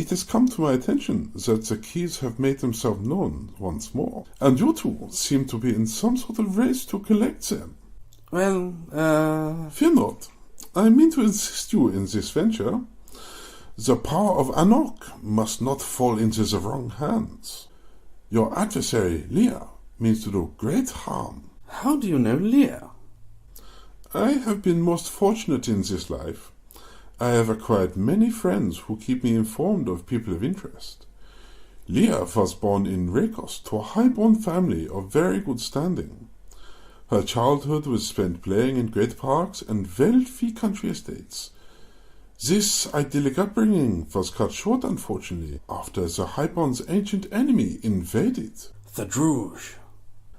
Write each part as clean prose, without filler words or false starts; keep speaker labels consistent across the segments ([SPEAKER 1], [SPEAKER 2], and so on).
[SPEAKER 1] It has come to my attention that the keys have made themselves known once more, and you two seem to be in some sort of race to collect them. Well, fear not. I mean to assist you in this venture. The power of Anok must not fall into the wrong hands. Your adversary, Leah, means to do great harm.
[SPEAKER 2] How do you know Leah?
[SPEAKER 1] I have been most fortunate in this life. I have acquired many friends who keep me informed of people of interest. Leah was born in Rekos to a high-born family of very good standing. Her childhood was spent playing in great parks and wealthy country estates. This idyllic upbringing was cut short, unfortunately, after the Highborn's ancient enemy invaded.
[SPEAKER 2] The Druge.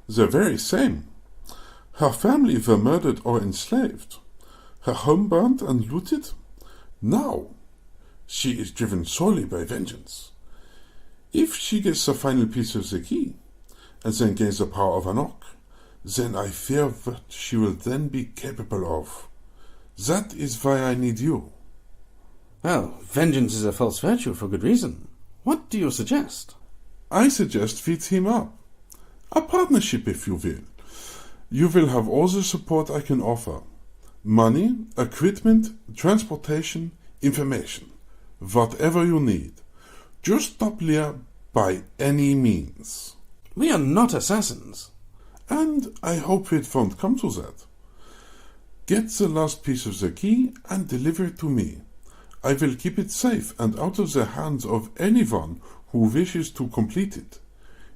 [SPEAKER 1] The very same. Her family were murdered or enslaved. Her home burnt and looted. Now, she is driven solely by vengeance. If she gets the final piece of the key, and then gains the power of Anok, then I fear what she will then be capable of. That is why I need you.
[SPEAKER 2] Well, vengeance is a false virtue for good reason. What do you suggest?
[SPEAKER 1] I suggest we team up. A partnership, if you will. You will have all the support I can offer. Money, equipment, transportation, information. Whatever you need. Just stop Leah by any means.
[SPEAKER 2] We are not assassins.
[SPEAKER 1] And I hope it won't come to that. Get the last piece of the key and deliver it to me. I will keep it safe and out of the hands of anyone who wishes to complete it.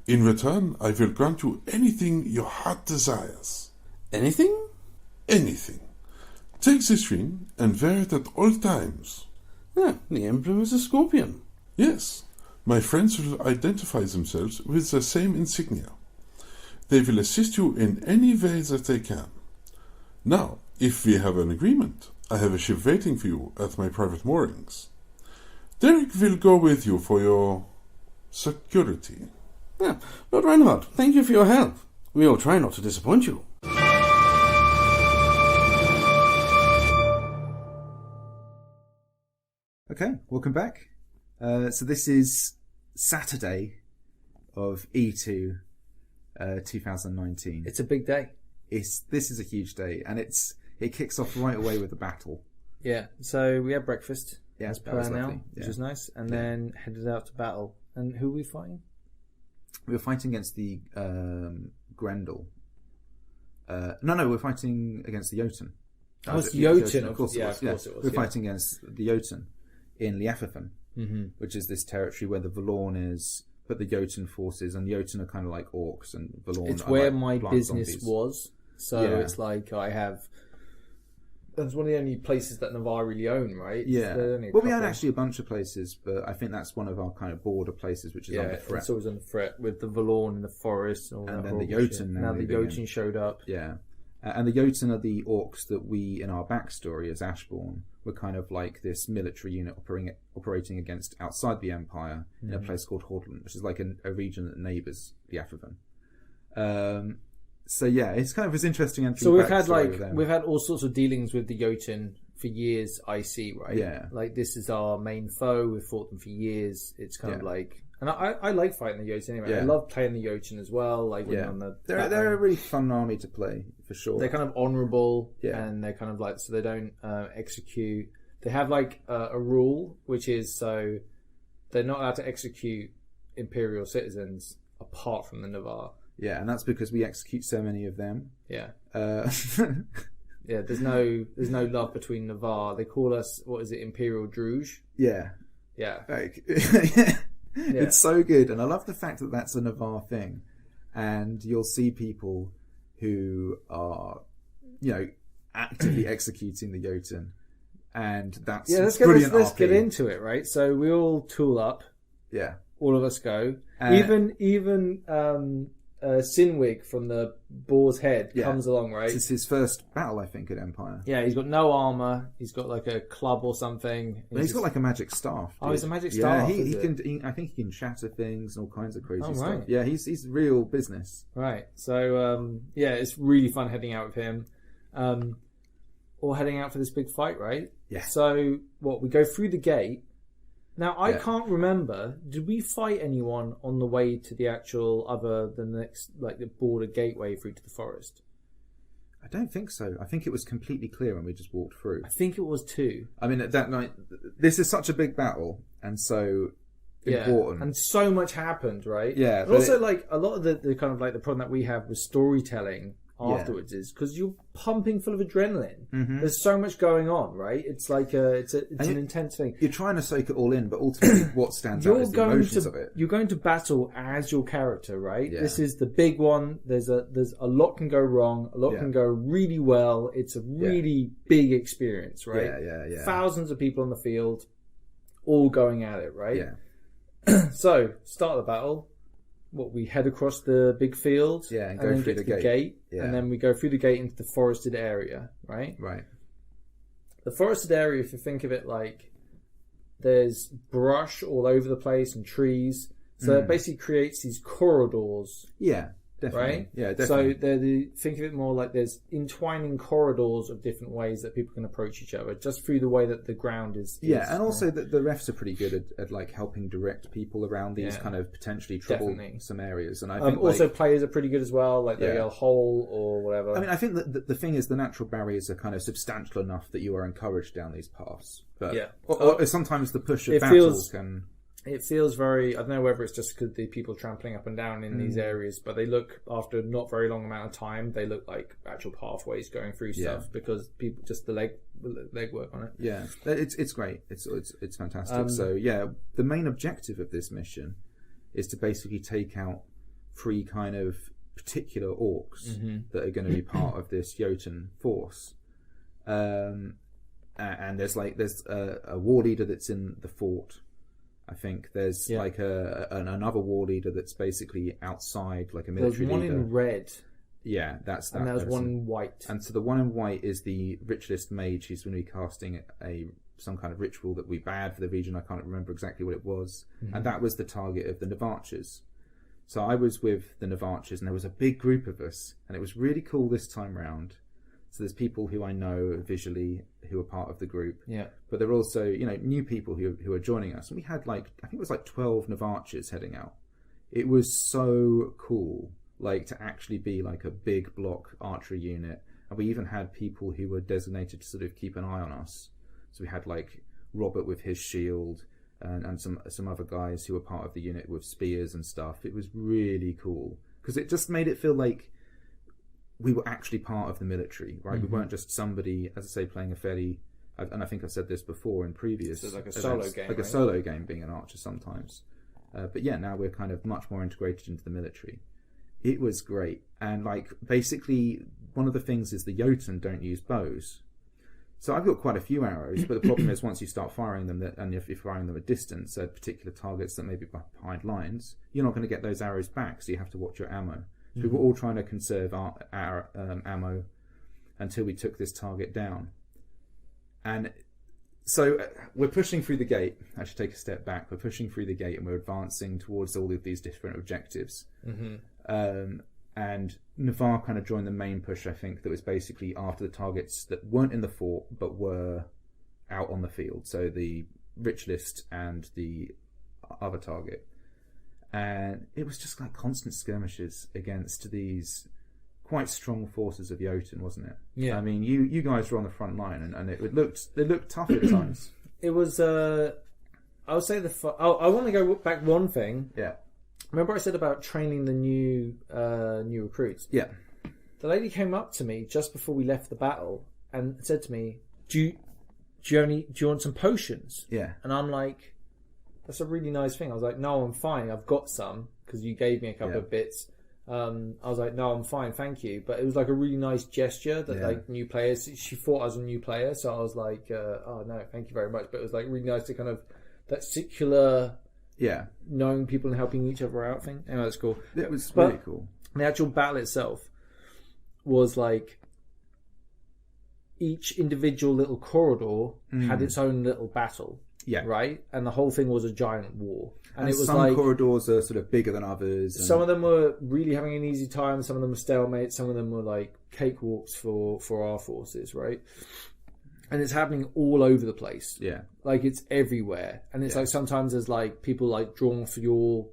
[SPEAKER 1] In return, I will grant you anything your heart desires.
[SPEAKER 2] Anything?
[SPEAKER 1] Anything. Take this ring and wear it at all times.
[SPEAKER 2] Yeah, the emblem is a scorpion.
[SPEAKER 1] Yes, my friends will identify themselves with the same insignia. They will assist you in any way that they can. Now, if we have an agreement, I have a ship waiting for you at my private moorings. Derek will go with you for your security.
[SPEAKER 2] Yeah, Lord Reinhardt, thank you for your help. We will try not to disappoint you.
[SPEAKER 3] Okay, welcome back. So this is Saturday of E2 2019.
[SPEAKER 4] It's a big day.
[SPEAKER 3] This is a huge day, and it kicks off right away with the battle.
[SPEAKER 4] Yeah, so we had breakfast as per now,
[SPEAKER 3] lovely.
[SPEAKER 4] which was nice, and then headed out to battle. And who were we fighting?
[SPEAKER 3] We were fighting against the Grendel. No, we're fighting against the Jotun.
[SPEAKER 4] Oh, it's Jotun.
[SPEAKER 3] Of course it was.
[SPEAKER 4] Of course it was.
[SPEAKER 3] We're fighting against the Jotun in Liafafan, which is this territory where the Valorn is, but the Jotun forces, and Jotun are kind of like orcs, and Valorn
[SPEAKER 4] It's
[SPEAKER 3] are
[SPEAKER 4] where
[SPEAKER 3] like
[SPEAKER 4] my
[SPEAKER 3] plant
[SPEAKER 4] business
[SPEAKER 3] zombies.
[SPEAKER 4] was. So it's like I have... That's one of the only places that Navarre really own, right?
[SPEAKER 3] Yeah.
[SPEAKER 4] We
[SPEAKER 3] had actually a bunch of places, but I think that's one of our kind of border places, which is under threat.
[SPEAKER 4] It's always under threat with the Valorn in the forest and all that.
[SPEAKER 3] And then the
[SPEAKER 4] horrible
[SPEAKER 3] Jotun
[SPEAKER 4] shit.
[SPEAKER 3] now
[SPEAKER 4] the
[SPEAKER 3] moving
[SPEAKER 4] Jotun
[SPEAKER 3] in.
[SPEAKER 4] showed up.
[SPEAKER 3] Yeah. And the Jotun are the orcs that we, in our backstory as Ashborn, were kind of like this military unit operating against outside the Empire in a place called Hordland, which is like a region that neighbours the Afrivan. So yeah, it's kind of this interesting entry.
[SPEAKER 4] So we've had all sorts of dealings with the Jotun for years. I see, right?
[SPEAKER 3] Yeah.
[SPEAKER 4] Like this is our main foe. We've fought them for years. It's kind of like, and I like fighting the Jotun anyway.
[SPEAKER 3] Yeah.
[SPEAKER 4] I love playing the Jotun as well. Like when you're on the
[SPEAKER 3] they're a really fun army to play for sure.
[SPEAKER 4] They're kind of honourable,
[SPEAKER 3] Yeah.
[SPEAKER 4] and they're kind of like, so they don't execute. They have like a rule, which is so they're not allowed to execute imperial citizens apart from the Navarre.
[SPEAKER 3] Yeah, and that's because we execute so many of them.
[SPEAKER 4] Yeah. Yeah, there's no love between Navarre. They call us, what is it, Imperial Druge?
[SPEAKER 3] Yeah.
[SPEAKER 4] Yeah.
[SPEAKER 3] Like, It's so good, and I love the fact that that's a Navarre thing. And you'll see people who are, actively executing the Jotun, and that's brilliant.
[SPEAKER 4] Let's get into it, right? So we all tool up.
[SPEAKER 3] Yeah.
[SPEAKER 4] All of us go. Even Sinwig from the Boar's Head comes along, right?
[SPEAKER 3] This is his first battle, I think, at Empire.
[SPEAKER 4] Yeah, he's got no armor. He's got like a club or something.
[SPEAKER 3] But he's got like a magic staff.
[SPEAKER 4] Oh, he's a magic staff.
[SPEAKER 3] Yeah, he can. I think he can shatter things and all kinds of crazy stuff.
[SPEAKER 4] Right.
[SPEAKER 3] Yeah, he's real business.
[SPEAKER 4] Right. So it's really fun heading out with him, or heading out for this big fight, right?
[SPEAKER 3] Yeah.
[SPEAKER 4] So we go through the gate, Now, I can't remember. Did we fight anyone on the way to the actual the next, like the border gateway through to the forest?
[SPEAKER 3] I don't think so. I think it was completely clear when we just walked through.
[SPEAKER 4] I think it was 2.
[SPEAKER 3] I mean, at that night, this is such a big battle and so important.
[SPEAKER 4] And so much happened, right?
[SPEAKER 3] Yeah.
[SPEAKER 4] But also, like, a lot of the kind of like the problem that we have with storytelling afterwards is because you're pumping full of adrenaline.
[SPEAKER 3] Mm-hmm.
[SPEAKER 4] There's so much going on, right? It's like it's an intense thing.
[SPEAKER 3] You're trying to soak it all in, but ultimately what stands out is the emotions of it.
[SPEAKER 4] You're going to battle as your character, right?
[SPEAKER 3] Yeah.
[SPEAKER 4] This is the big one. There's a lot can go wrong. A lot can go really well. It's a really big experience, right?
[SPEAKER 3] Yeah.
[SPEAKER 4] Thousands of people on the field, all going at it, right?
[SPEAKER 3] Yeah.
[SPEAKER 4] So, start of the battle. We head across the big field,
[SPEAKER 3] and
[SPEAKER 4] go
[SPEAKER 3] go
[SPEAKER 4] through
[SPEAKER 3] through
[SPEAKER 4] the
[SPEAKER 3] the
[SPEAKER 4] gate,
[SPEAKER 3] Yeah.
[SPEAKER 4] and then we go through the gate into the forested area, right?
[SPEAKER 3] Right.
[SPEAKER 4] The forested area, if you think of it like there's brush all over the place and trees, so it basically creates these corridors.
[SPEAKER 3] Yeah. Definitely.
[SPEAKER 4] Right?
[SPEAKER 3] Yeah, definitely.
[SPEAKER 4] So think of it more like there's entwining corridors of different ways that people can approach each other, just through the way that the ground is.
[SPEAKER 3] Yeah, and also the refs are pretty good at like helping direct people around these kind of potentially troublesome areas. And I think
[SPEAKER 4] also players are pretty good as well, like they yell hole or whatever.
[SPEAKER 3] I mean, I think that the thing is the natural barriers are kind of substantial enough that you are encouraged down these paths. But or sometimes the push of battles can.
[SPEAKER 4] It feels very, I don't know whether it's just because the people trampling up and down in these areas, but they look, after not very long amount of time, they look like actual pathways going through stuff because people, just the leg work on it.
[SPEAKER 3] Yeah, it's great. It's fantastic. So yeah, the main objective of this mission is to basically take out 3 kind of particular orcs that are going to be part of this Jotun force. And there's a war leader that's in the fort. I think there's like another war leader that's basically outside, like a military leader.
[SPEAKER 4] There's one in red.
[SPEAKER 3] Yeah, that's that.
[SPEAKER 4] And there's one in white.
[SPEAKER 3] And so the one in white is the ritualist mage. He's going to be casting some kind of ritual that would be bad for the region. I can't remember exactly what it was. And that was the target of the Navarchers. So I was with the Navarchers, and there was a big group of us, and it was really cool this time round. So there's people who I know visually who are part of the group. Yeah. But there are also, new people who are joining us. And we had I think it was 12 Navarchers heading out. It was so cool, to actually be like a big block archery unit. And we even had people who were designated to sort of keep an eye on us. So we had Robert with his shield and some other guys who were part of the unit with spears and stuff. It was really cool because it just made it feel like we were actually part of the military, right? We weren't just somebody, as I say, playing a fairly, and I think I've said this before in previous
[SPEAKER 4] so like a
[SPEAKER 3] events,
[SPEAKER 4] solo game,
[SPEAKER 3] a solo game being an archer sometimes. But yeah, now we're kind of much more integrated into the military. It was great, and basically one of the things is the Jotun don't use bows. So I've got quite a few arrows, but the problem is once you start firing them, and if you're firing them at distance at particular targets that may be behind lines, you're not going to get those arrows back, so you have to watch your ammo. So we were all trying to conserve our ammo until we took this target down. And so we're pushing through the gate. I should take a step back. We're pushing through the gate and we're advancing towards all of these different objectives. And Navarre kind of joined the main push, I think, that was basically after the targets that weren't in the fort but were out on the field. So the ritualist and the other target. And it was just constant skirmishes against these quite strong forces of Jotun, wasn't it? Yeah. I mean, you guys were on the front line, and it looked tough at times.
[SPEAKER 4] It was. I would say I want to go back one thing. Yeah. Remember I said about training the new recruits? Yeah. The lady came up to me just before we left the battle and said to me, "Do you want some potions?" Yeah. And I'm like, that's a really nice thing. I was like, no, I'm fine. I've got some because you gave me a couple of bits. I was like, no, I'm fine, thank you. But it was a really nice gesture that new players. She thought I was a new player, so I was like, oh no, thank you very much. But it was really nice to kind of that circular, knowing people and helping each other out thing. Anyway, that's cool.
[SPEAKER 3] It was really cool.
[SPEAKER 4] The actual battle itself was each individual little corridor had its own little battle. Yeah. Right? And the whole thing was a giant war. And it was
[SPEAKER 3] some corridors are sort of bigger than others.
[SPEAKER 4] Some of them were really having an easy time. Some of them were stalemate. Some of them were cakewalks for our forces, right? And it's happening all over the place.
[SPEAKER 3] Yeah.
[SPEAKER 4] Like, it's everywhere. And it's like sometimes there's like people like drawn for your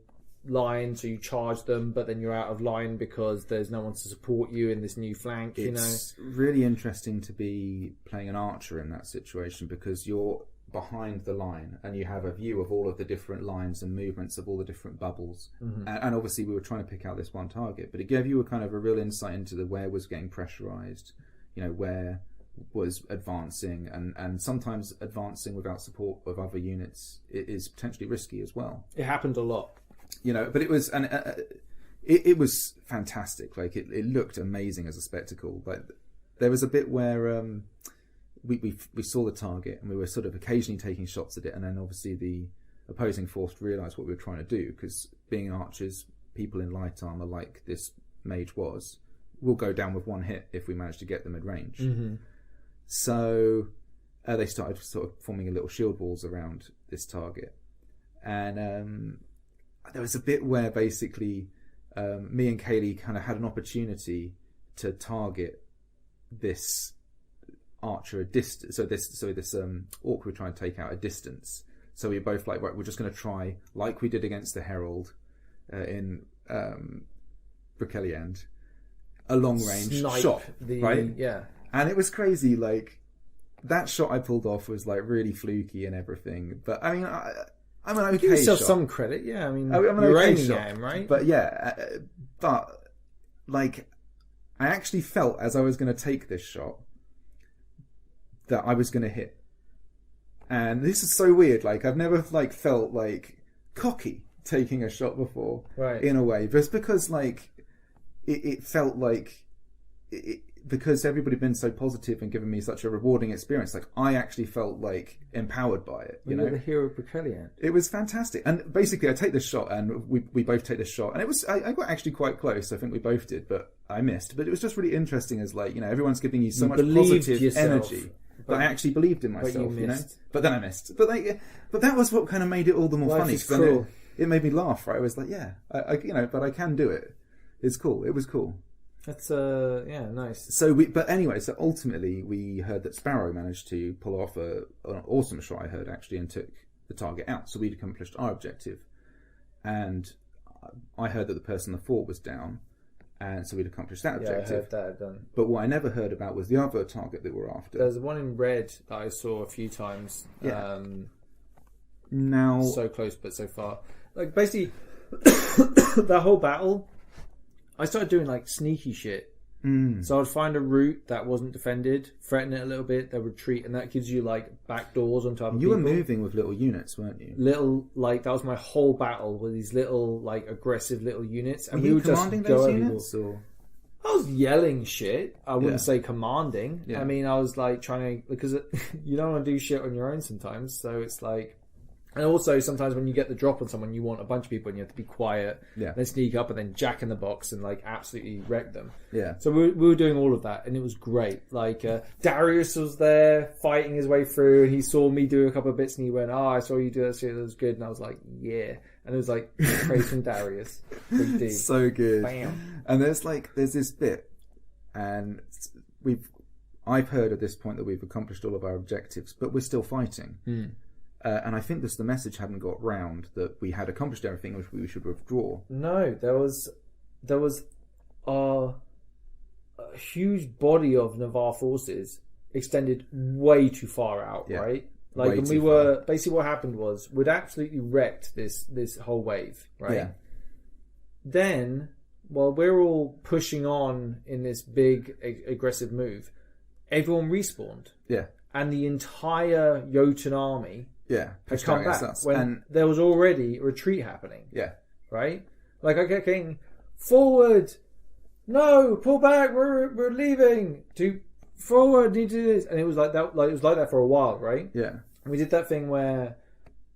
[SPEAKER 4] line, so you charge them, but then you're out of line because there's no one to support you in this new flank,
[SPEAKER 3] It's really interesting to be playing an archer in that situation because you're behind the line and you have a view of all of the different lines and movements of all the different bubbles. And obviously we were trying to pick out this one target, but it gave you a kind of a real insight into where was getting pressurized, where was advancing, and sometimes advancing without support of other units is potentially risky as well.
[SPEAKER 4] It happened a lot.
[SPEAKER 3] But it was it was fantastic. Like it looked amazing as a spectacle. Like there was a bit where we saw the target and we were sort of occasionally taking shots at it, and then obviously the opposing force realised what we were trying to do, because being archers, people in light armour like this mage was, will go down with one hit if we manage to get them at range. So they started sort of forming a little shield walls around this target, and there was a bit where basically me and Kaylee kind of had an opportunity to target this archer a distance. So this orc we're trying to take out a distance. So we were both like, right, we're just going to try, like we did against the Herald in Brickeliand, a long range shot, right?
[SPEAKER 4] Yeah.
[SPEAKER 3] And it was crazy. Like that shot I pulled off was like really fluky and everything. But I mean, I'm an okay
[SPEAKER 4] Give yourself
[SPEAKER 3] shot.
[SPEAKER 4] some credit, yeah. I mean,
[SPEAKER 3] I'm an
[SPEAKER 4] you're
[SPEAKER 3] okay
[SPEAKER 4] aiming
[SPEAKER 3] shot,
[SPEAKER 4] at him, right?
[SPEAKER 3] But yeah, but like I actually felt as I was going to take this shot that I was going to hit, and this is so weird. Like I've never like felt like cocky taking a shot before,
[SPEAKER 4] right?
[SPEAKER 3] In a way, but it's because like it felt like because everybody had been so positive and given me such a rewarding experience, like I actually felt like empowered by it. You know,
[SPEAKER 4] the hero of Brickeliand.
[SPEAKER 3] It was fantastic. And basically I take this shot and we both take this shot, and it was I got actually quite close. I think we both did, but I missed. But it was just really interesting as like, everyone's giving you so much positive energy. But I actually believed in myself, But then I missed. But that was what kind of made it all the more funny.
[SPEAKER 4] Life is cruel.
[SPEAKER 3] It made me laugh, right? I was like, yeah, but I can do it. It's cool. It was cool.
[SPEAKER 4] That's nice.
[SPEAKER 3] So ultimately we heard that Sparrow managed to pull off an awesome shot, I heard actually, and took the target out. So we'd accomplished our objective, and I heard that the person in the fort was down, and so we'd accomplished that objective.
[SPEAKER 4] I heard that done.
[SPEAKER 3] But what I never heard about was the other target that we're after.
[SPEAKER 4] There's one in red that I saw a few times.
[SPEAKER 3] Yeah.
[SPEAKER 4] Now, so close but so far. Like basically, that whole battle, I started doing like sneaky shit. So I'd find a route that wasn't defended, threaten it a little bit, they'll retreat, and that gives you like back doors onto other people.
[SPEAKER 3] You were moving with little units, weren't you?
[SPEAKER 4] That was my whole battle with these little like aggressive little units, and
[SPEAKER 3] we would just go those units, or?
[SPEAKER 4] I was yelling shit. I wouldn't say commanding.
[SPEAKER 3] Yeah.
[SPEAKER 4] I mean, I was like trying to, because you don't want to do shit on your own sometimes. So it's like, and also sometimes when you get the drop on someone, you want a bunch of people and you have to be quiet, then sneak up and then jack in the box and like absolutely wreck them.
[SPEAKER 3] Yeah.
[SPEAKER 4] So we were doing all of that, and it was great. Like Darius was there fighting his way through, and he saw me do a couple of bits, and he went, "Oh, I saw you do that shit. That was good." And I was like, "Yeah." And it was like praise from Darius. Big D.
[SPEAKER 3] So good.
[SPEAKER 4] Bam.
[SPEAKER 3] And there's this bit, and I've heard at this point that we've accomplished all of our objectives, but we're still fighting. And I think the message hadn't got round that we had accomplished everything, which we should withdraw.
[SPEAKER 4] No, there was a huge body of Navarre forces extended way too far out, right? Like, and we were basically, what happened was we'd absolutely wrecked this whole wave, right?
[SPEAKER 3] Yeah.
[SPEAKER 4] Then, while we're all pushing on in this big aggressive move, everyone respawned.
[SPEAKER 3] Yeah.
[SPEAKER 4] And the entire Jotun army had come back when there was already a retreat happening.
[SPEAKER 3] Yeah.
[SPEAKER 4] Right? Like I kept getting forward, no, pull back, we're leaving. To forward, need to do this. And it was like that, it was like that for a while, right?
[SPEAKER 3] Yeah.
[SPEAKER 4] And we did that thing where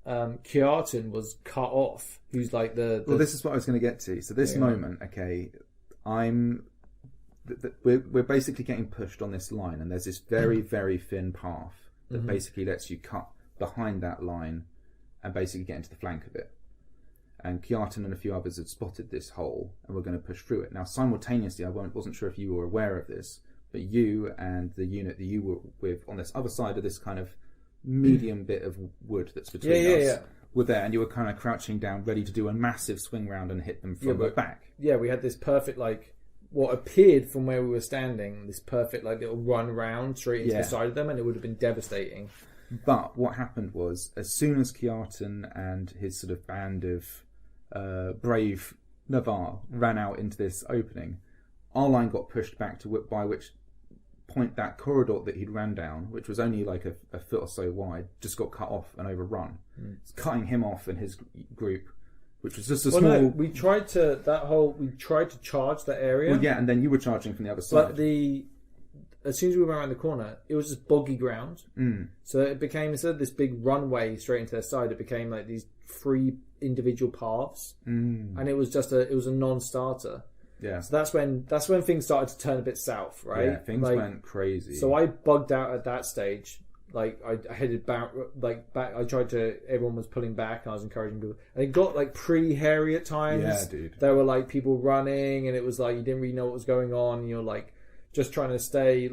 [SPEAKER 4] Kjartan was cut off, who's like the
[SPEAKER 3] Well, this is what I was going to get to. So this moment, we're basically getting pushed on this line, and there's this very, very thin path that basically lets you cut behind that line and basically get into the flank of it. And Kjartan and a few others had spotted this hole, and we're going to push through it. Now, simultaneously, I wasn't sure if you were aware of this, but you and the unit that you were with on this other side of this kind of medium bit of wood that's between us were there, and you were kind of crouching down, ready to do a massive swing round and hit them from the back.
[SPEAKER 4] Yeah, we had this perfect, like, what appeared from where we were standing, this perfect, like, little run round straight into the side of them, and it would have been devastating.
[SPEAKER 3] But what happened was, as soon as Kjartan and his sort of band of brave Navarre ran out into this opening, our line got pushed back to by which point that corridor that he'd ran down, which was only like a foot or so wide, just got cut off and overrun. It's cutting him off and his group, which was just a small...
[SPEAKER 4] No, we tried to charge that area.
[SPEAKER 3] Well, yeah, and then you were charging from the other side.
[SPEAKER 4] But as soon as we went around the corner, it was just boggy ground. So it became, instead of this big runway straight into their side, it became like these 3 individual paths, and it was a non-starter.
[SPEAKER 3] Yeah.
[SPEAKER 4] So that's when things started to turn a bit south, right?
[SPEAKER 3] Yeah, things went crazy.
[SPEAKER 4] So I bugged out at that stage. Like I headed back. I tried to. Everyone was pulling back, and I was encouraging people. And it got like pretty hairy at times.
[SPEAKER 3] Yeah, dude.
[SPEAKER 4] There were like people running, and it was like you didn't really know what was going on. And you're like just trying to stay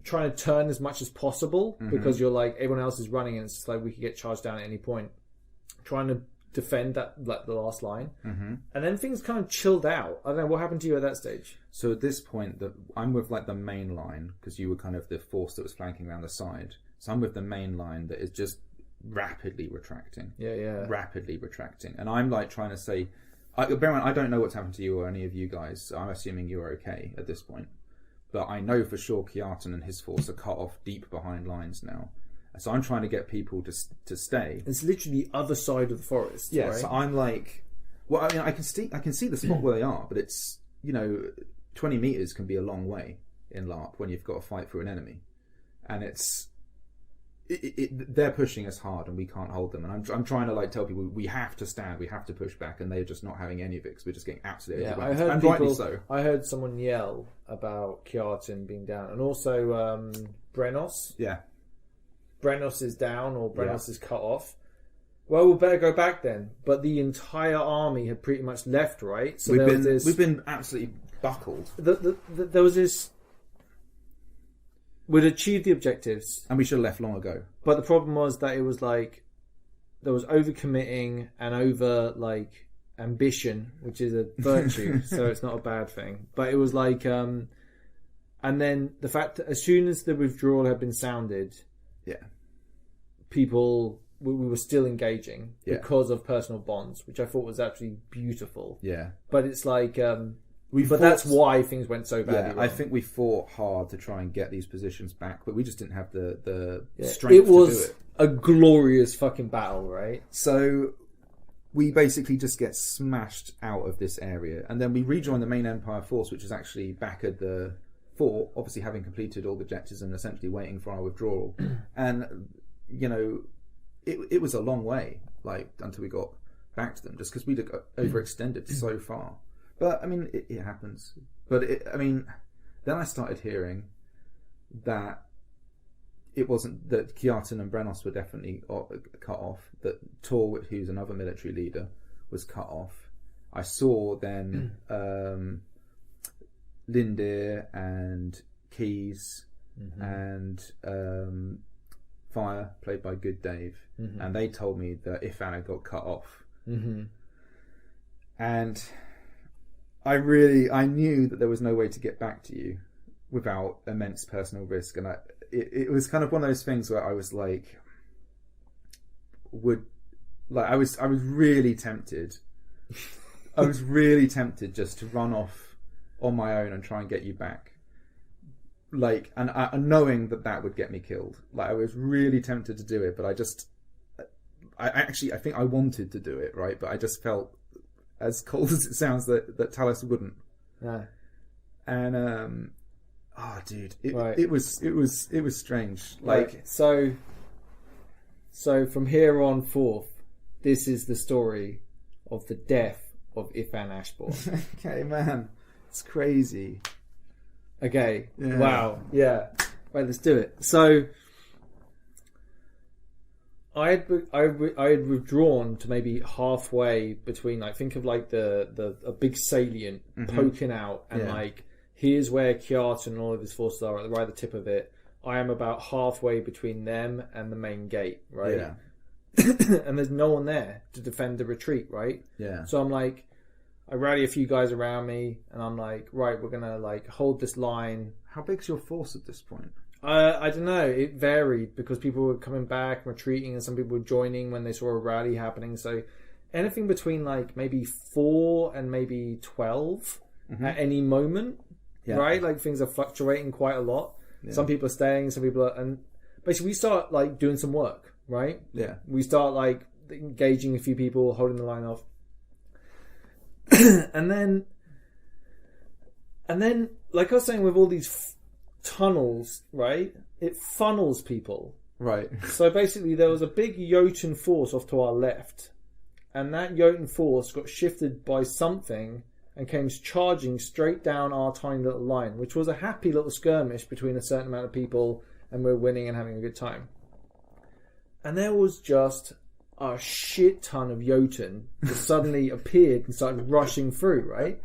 [SPEAKER 4] trying to turn as much as possible because you're like everyone else is running, and it's just like we could get charged down at any point. Trying to defend that, like the last line, and then things kind of chilled out. I don't know what happened to you at that stage.
[SPEAKER 3] So at this point, I'm with like the main line, because you were kind of the force that was flanking around the side. So I'm with the main line that is just rapidly retracting. Rapidly retracting, and I'm like trying to say, bear in mind, I don't know what's happened to you or any of you guys. So I'm assuming you're okay at this point, but I know for sure Kjartan and his force are cut off deep behind lines now. So I'm trying to get people to stay.
[SPEAKER 4] It's literally the other side of the forest.
[SPEAKER 3] Yeah,
[SPEAKER 4] right?
[SPEAKER 3] So I'm like, well, I mean, I can see the spot where they are, but it's 20 meters can be a long way in LARP when you've got to fight through an enemy, and they're pushing us hard and we can't hold them. And I'm trying to like tell people we have to stand, we have to push back, and they're just not having any of it because we're just getting absolutely overwhelmed. Rightly so.
[SPEAKER 4] I heard someone yell about Kjartan being down, and also Brenos.
[SPEAKER 3] Yeah.
[SPEAKER 4] Brenos is down, or Brenos is cut off. Well, we better go back then. But the entire army had pretty much left, right? So
[SPEAKER 3] we've been absolutely buckled.
[SPEAKER 4] There was this. We'd achieved the objectives,
[SPEAKER 3] and we should have left long ago.
[SPEAKER 4] But the problem was that it was like there was overcommitting and over like ambition, which is a virtue, so it's not a bad thing. But it was like, and then the fact that as soon as the withdrawal had been sounded. People, we were still engaging because of personal bonds, which I thought was actually beautiful. Yeah, but it's like, that's why things went so badly. Yeah,
[SPEAKER 3] I think we fought hard to try and get these positions back, but we just didn't have the strength to do it. It was
[SPEAKER 4] a glorious fucking battle, right?
[SPEAKER 3] So we basically just get smashed out of this area, and then we rejoin the main Empire force, which is actually back at the fort, obviously having completed all the objectives and essentially waiting for our withdrawal. And it was a long way, like, until we got back to them, just because we'd overextended so far. But I mean, it happens. But then I started hearing that it wasn't that Kjartan and Brenos were definitely cut off. That Tor, who's another military leader, was cut off. I saw then Lindir and Keys and Fire, played by Good Dave, and they told me that Ifan had got cut off. And I knew that there was no way to get back to you without immense personal risk, and it was kind of one of those things where I was like, I was really tempted. I was really tempted just to run off on my own and try and get you back. Like, and knowing that would get me killed. Like, I was really tempted to do it, but I think I wanted to do it, right? But I just felt, as cold as it sounds, that Talos wouldn't. Yeah. And dude, it was strange. Like,
[SPEAKER 4] so from here on forth, this is the story of the death of Ifan Ashborn.
[SPEAKER 3] Okay, man, it's crazy.
[SPEAKER 4] Okay. Yeah. Wow. Yeah. Right. Let's do it. So, I had withdrawn to maybe halfway between, like, think of like a big salient poking out, and like here's where Kjartan and all of his forces are right at the tip of it. I am about halfway between them and the main gate, right?
[SPEAKER 3] Yeah.
[SPEAKER 4] And there's no one there to defend the retreat, right?
[SPEAKER 3] Yeah.
[SPEAKER 4] So I'm like, I rally a few guys around me, and I'm like, right, we're gonna like hold this line.
[SPEAKER 3] How big's your force at this point?
[SPEAKER 4] I don't know. It varied because people were coming back, retreating, and some people were joining when they saw a rally happening. So anything between like maybe 4 and maybe 12 at any moment, right? Like things are fluctuating quite a lot. Yeah. Some people are staying, some people are, and basically we start like doing some work, right?
[SPEAKER 3] Yeah.
[SPEAKER 4] We start like engaging a few people, holding the line off. and then like I was saying, with all these tunnels, right, it funnels people,
[SPEAKER 3] right?
[SPEAKER 4] So basically there was a big Jotun force off to our left, and that Jotun force got shifted by something and came charging straight down our tiny little line, which was a happy little skirmish between a certain amount of people, and we're winning and having a good time. And there was just a shit ton of Jotun that suddenly appeared and started rushing through, right?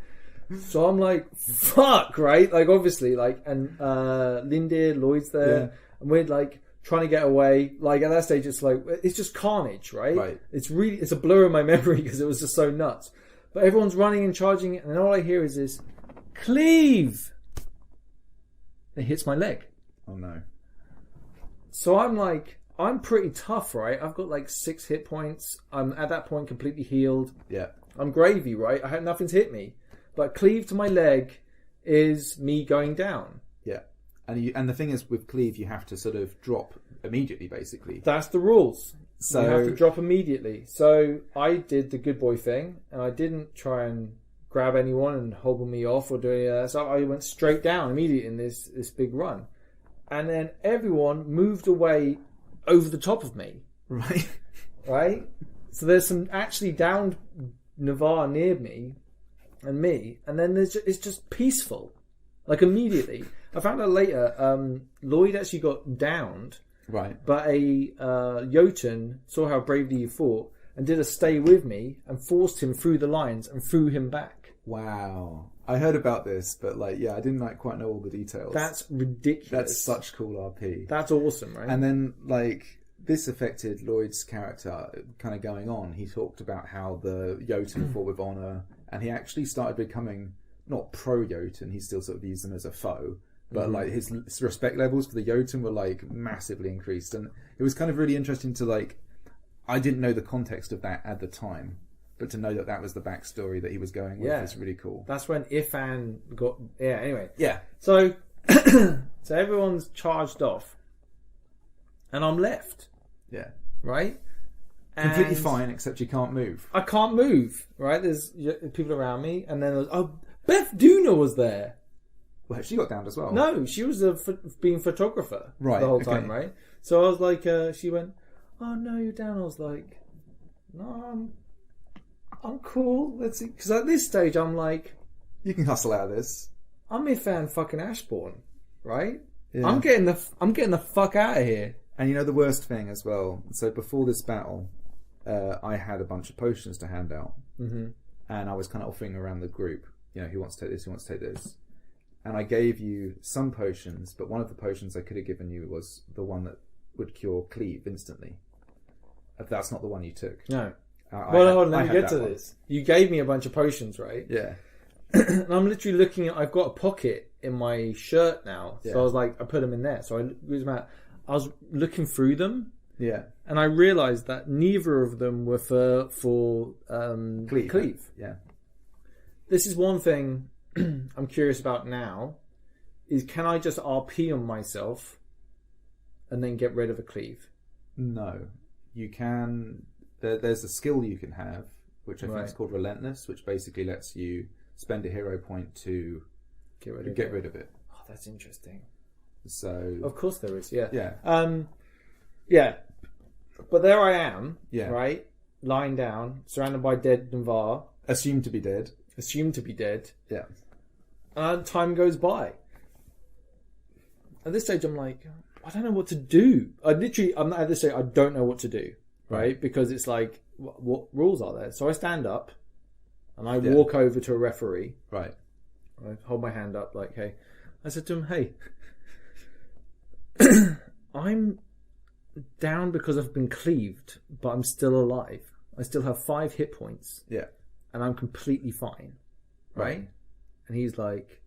[SPEAKER 4] So I'm like, fuck, right? Like, obviously, like, and Lindir, Lloyd's there, and we're like trying to get away. Like, at that stage, it's like, it's just carnage, right? It's a blur in my memory because it was just so nuts. But everyone's running and charging, and all I hear is this, cleave! And it hits my leg.
[SPEAKER 3] Oh no.
[SPEAKER 4] So I'm like, I'm pretty tough, right? I've got like 6 hit points. I'm at that point completely healed.
[SPEAKER 3] Yeah.
[SPEAKER 4] I'm gravy, right? Nothing's hit me. But cleave to my leg is me going down.
[SPEAKER 3] Yeah. And the thing is, with cleave, you have to sort of drop immediately, basically.
[SPEAKER 4] That's the rules.
[SPEAKER 3] So
[SPEAKER 4] you have to drop immediately. So I did the good boy thing, and I didn't try and grab anyone and hobble me off or do any of that. So I went straight down immediately in this big run. And then everyone moved away over the top of me.
[SPEAKER 3] Right.
[SPEAKER 4] Right? So there's some actually downed Navarre near me and me, and then it's just peaceful. Like, immediately. I found out later, Lloyd actually got downed.
[SPEAKER 3] Right.
[SPEAKER 4] But a Jotun saw how bravely he fought and did a stay with me and forced him through the lines and threw him back.
[SPEAKER 3] Wow. I heard about this, but I didn't quite know all the details.
[SPEAKER 4] That's ridiculous.
[SPEAKER 3] That's such cool RP.
[SPEAKER 4] That's awesome, right?
[SPEAKER 3] And then, this affected Lloyd's character kind of going on. He talked about how the Jotun fought with honour, and he actually started becoming not pro-Jotun. He still sort of used them as a foe. But his respect levels for the Jotun were massively increased, and it was kind of really interesting to I didn't know the context of that at the time, but to know that was the backstory that he was going with is really cool.
[SPEAKER 4] That's when Ifan got anyway.
[SPEAKER 3] Yeah.
[SPEAKER 4] So so everyone's charged off, and I'm left.
[SPEAKER 3] Yeah.
[SPEAKER 4] Right.
[SPEAKER 3] Completely fine, except you can't move.
[SPEAKER 4] I can't move. Right. There's people around me, and then Beth Duna was there.
[SPEAKER 3] Well, she got downed as well.
[SPEAKER 4] No, she was being photographer the whole time, right? So I was like, she went, "Oh no, you're down." I was like, "No, I'm cool. Let's see." Because at this stage, I'm like,
[SPEAKER 3] "You can hustle out of this."
[SPEAKER 4] I'm Ifan fucking Ashborn, right?
[SPEAKER 3] Yeah.
[SPEAKER 4] I'm getting the fuck out of here.
[SPEAKER 3] And you know the worst thing as well. So before this battle, I had a bunch of potions to hand out, and I was kind of offering around the group. You know, who wants to take this? Who wants to take this? And I gave you some potions, but one of the potions I could have given you was the one that would cure cleave instantly. That's not the one you took.
[SPEAKER 4] No. Hold on, let me get to this. You gave me a bunch of potions, right?
[SPEAKER 3] Yeah.
[SPEAKER 4] And I'm literally looking at, I've got a pocket in my shirt now. So I was like, I put them in there. So I was looking through them.
[SPEAKER 3] Yeah.
[SPEAKER 4] And I realised that neither of them were for cleave.
[SPEAKER 3] Yeah.
[SPEAKER 4] This is one thing I'm curious about now, is can I just RP on myself and then get rid of a cleave?
[SPEAKER 3] No. You can... There's a skill you can have, which I think is called Relentless, which basically lets you spend a hero point to get rid of it.
[SPEAKER 4] Oh, that's interesting.
[SPEAKER 3] So...
[SPEAKER 4] Of course there is, yeah.
[SPEAKER 3] Yeah.
[SPEAKER 4] Yeah. But there I am, right? Lying down, surrounded by dead Navarre.
[SPEAKER 3] Assumed to be dead.
[SPEAKER 4] Yeah. And time goes by. At this stage, I'm like, I don't know what to do. I'm at this stage, I don't know what to do, right? Because it's like, what rules are there? So I stand up and I walk over to a referee.
[SPEAKER 3] Right.
[SPEAKER 4] I hold my hand up like, hey. I said to him, hey, I'm down because I've been cleaved, but I'm still alive. I still have 5 hit points.
[SPEAKER 3] Yeah.
[SPEAKER 4] And I'm completely fine. Right? And he's like,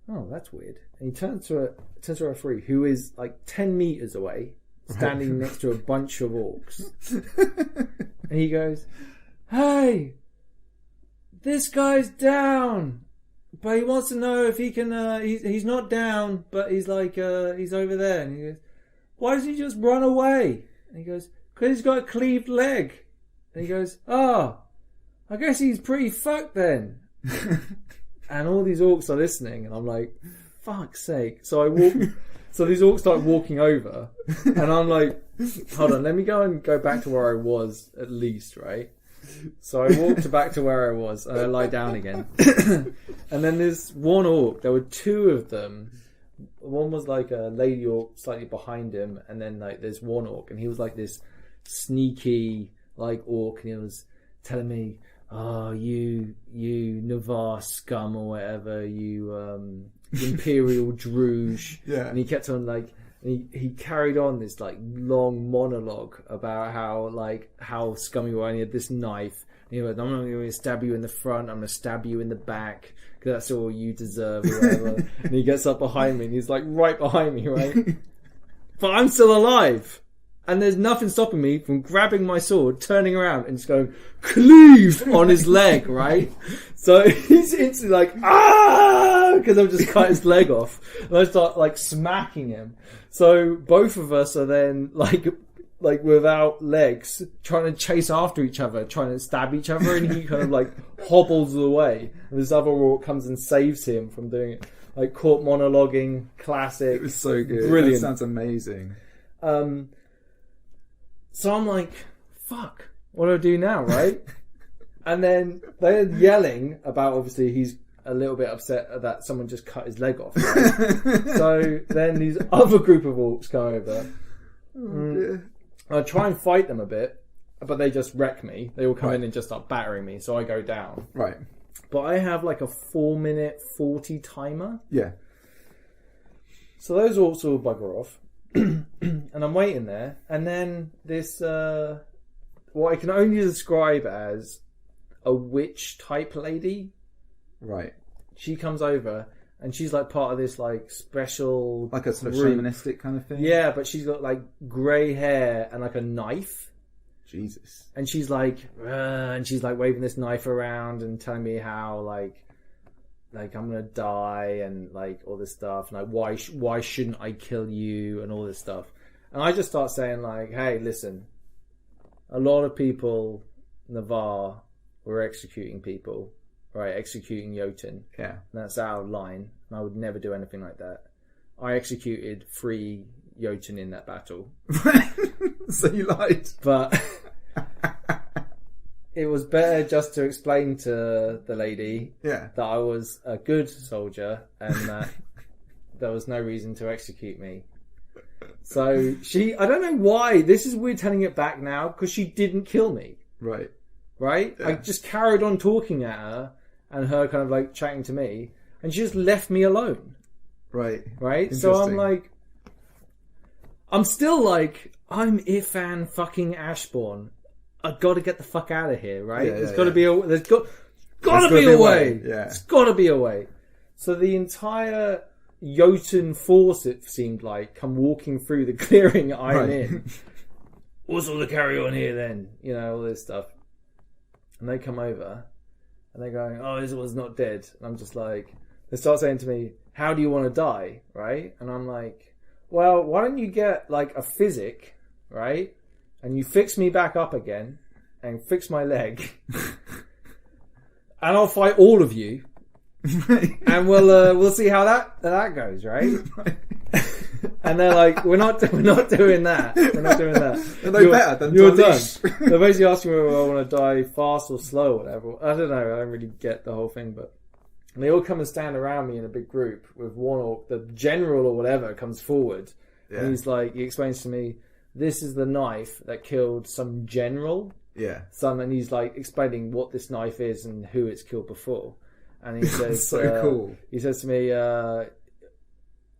[SPEAKER 4] oh, that's weird. And he turns to a referee who is like 10 meters away, standing next to a bunch of orcs. And he goes, hey, this guy's down, but he wants to know if he can, he's not down, but he's like, he's over there. And he goes, why doesn't he just run away? And he goes, because he's got a cleaved leg. And he goes, oh, I guess he's pretty fucked then. And all these orcs are listening, and I'm like, fuck's sake. So I walk, so these orcs start walking over, and I'm like, hold on, let me go back to where I was at least, right? So I walked back to where I was, and I lie down again. And then there's one orc, there were 2 of them. One was like a lady orc slightly behind him, and then like there's one orc, and he was like this sneaky like orc, and he was telling me, oh, you Navarre scum or whatever, you Imperial Druge. Yeah. And he kept on like, he carried on this like long monologue about how scummy you are, and he had this knife. And he went, I'm not going to stab you in the front, I'm going to stab you in the back, because that's all you deserve or whatever. And he gets up behind me, and he's like right behind me, right? But I'm still alive. And there's nothing stopping me from grabbing my sword, turning around, and just going, cleave on his leg, right? So he's instantly like, ah! Because I've just cut his leg off. And I start like smacking him. So both of us are then like without legs, trying to chase after each other, trying to stab each other, and he kind of like hobbles away. And this other orc comes and saves him from doing it. Like court monologuing, classic.
[SPEAKER 3] It was so good.
[SPEAKER 4] Brilliant.
[SPEAKER 3] That sounds amazing.
[SPEAKER 4] So I'm like, fuck, what do I do now, right? And then they're yelling about, obviously, he's a little bit upset that someone just cut his leg off, right? So then these other group of orcs come over. I try and fight them a bit, but they just wreck me. They all come in and just start battering me, so I go down.
[SPEAKER 3] Right.
[SPEAKER 4] But I have like a 4-minute 40 timer.
[SPEAKER 3] Yeah.
[SPEAKER 4] So those orcs all bugger off. And I'm waiting there, and then this what I can only describe as a witch type lady,
[SPEAKER 3] right?
[SPEAKER 4] She comes over, and she's like part of this like special,
[SPEAKER 3] like a sort of shamanistic kind of thing.
[SPEAKER 4] Yeah, but she's got like grey hair and like a knife.
[SPEAKER 3] Jesus. And
[SPEAKER 4] she's like waving this knife around and telling me how like I'm gonna die and like all this stuff, and like why shouldn't I kill you and all this stuff. And I just start saying like, hey, listen, a lot of people, Navarre, were executing people, right? Executing Jotun.
[SPEAKER 3] Yeah.
[SPEAKER 4] And that's out of line, and I would never do anything like that. I executed 3 Jotun in that battle.
[SPEAKER 3] So you lied.
[SPEAKER 4] But it was better just to explain to the lady that I was a good soldier and that there was no reason to execute me. So I don't know why, this is weird telling it back now, because she didn't kill me.
[SPEAKER 3] Right?
[SPEAKER 4] Yeah. I just carried on talking at her and her kind of like chatting to me, and she just left me alone. Right? So I'm like, I'm still like, I'm Ifan fucking Ashborn. I've got to get the fuck out of here, right? There's got to be a way. Yeah. It's got to be a way. So the entire Jotun force, it seemed like, come walking through the clearing I'm in. What's all the carry on here then? You know, all this stuff. And they come over and they're going, oh, this one's not dead. And I'm just like, they start saying to me, how do you want to die? Right? And I'm like, well, why don't you get like a physic, right? And you fix me back up again and fix my leg. And I'll fight all of you. And we'll see how that goes, right? And they're like, we're not doing that. We're not doing that.
[SPEAKER 3] No better than
[SPEAKER 4] you're done. They're basically asking me whether I want to die fast or slow or whatever. I don't know. I don't really get the whole thing, but and they all come and stand around me in a big group with one orc. The general or whatever comes forward, and he's like, he explains to me, this is the knife that killed some general. Yeah. And he's like explaining what this knife is and who it's killed before. and he says,
[SPEAKER 3] so cool.
[SPEAKER 4] He says to me,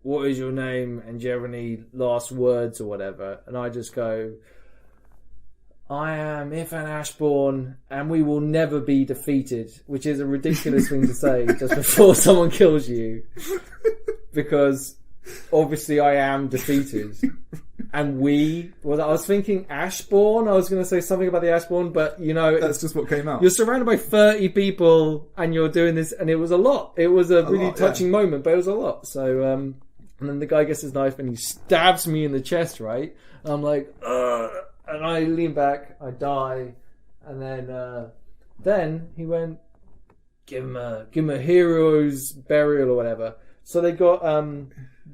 [SPEAKER 4] "What is your name? And do you have any last words or whatever?" And I just go, "I am Ifan Ashborn, and we will never be defeated," which is a ridiculous thing to say just before someone kills you, because obviously I am defeated. And I was thinking Ashborn. I was going to say something about the Ashborn, but
[SPEAKER 3] that's just what came out.
[SPEAKER 4] You're surrounded by 30 people, and you're doing this, and it was a lot. It was a really touching moment, but it was a lot. So, and then the guy gets his knife and he stabs me in the chest, right? And I'm like, ugh. And I lean back, I die, and then he went, give him a hero's burial or whatever. So they got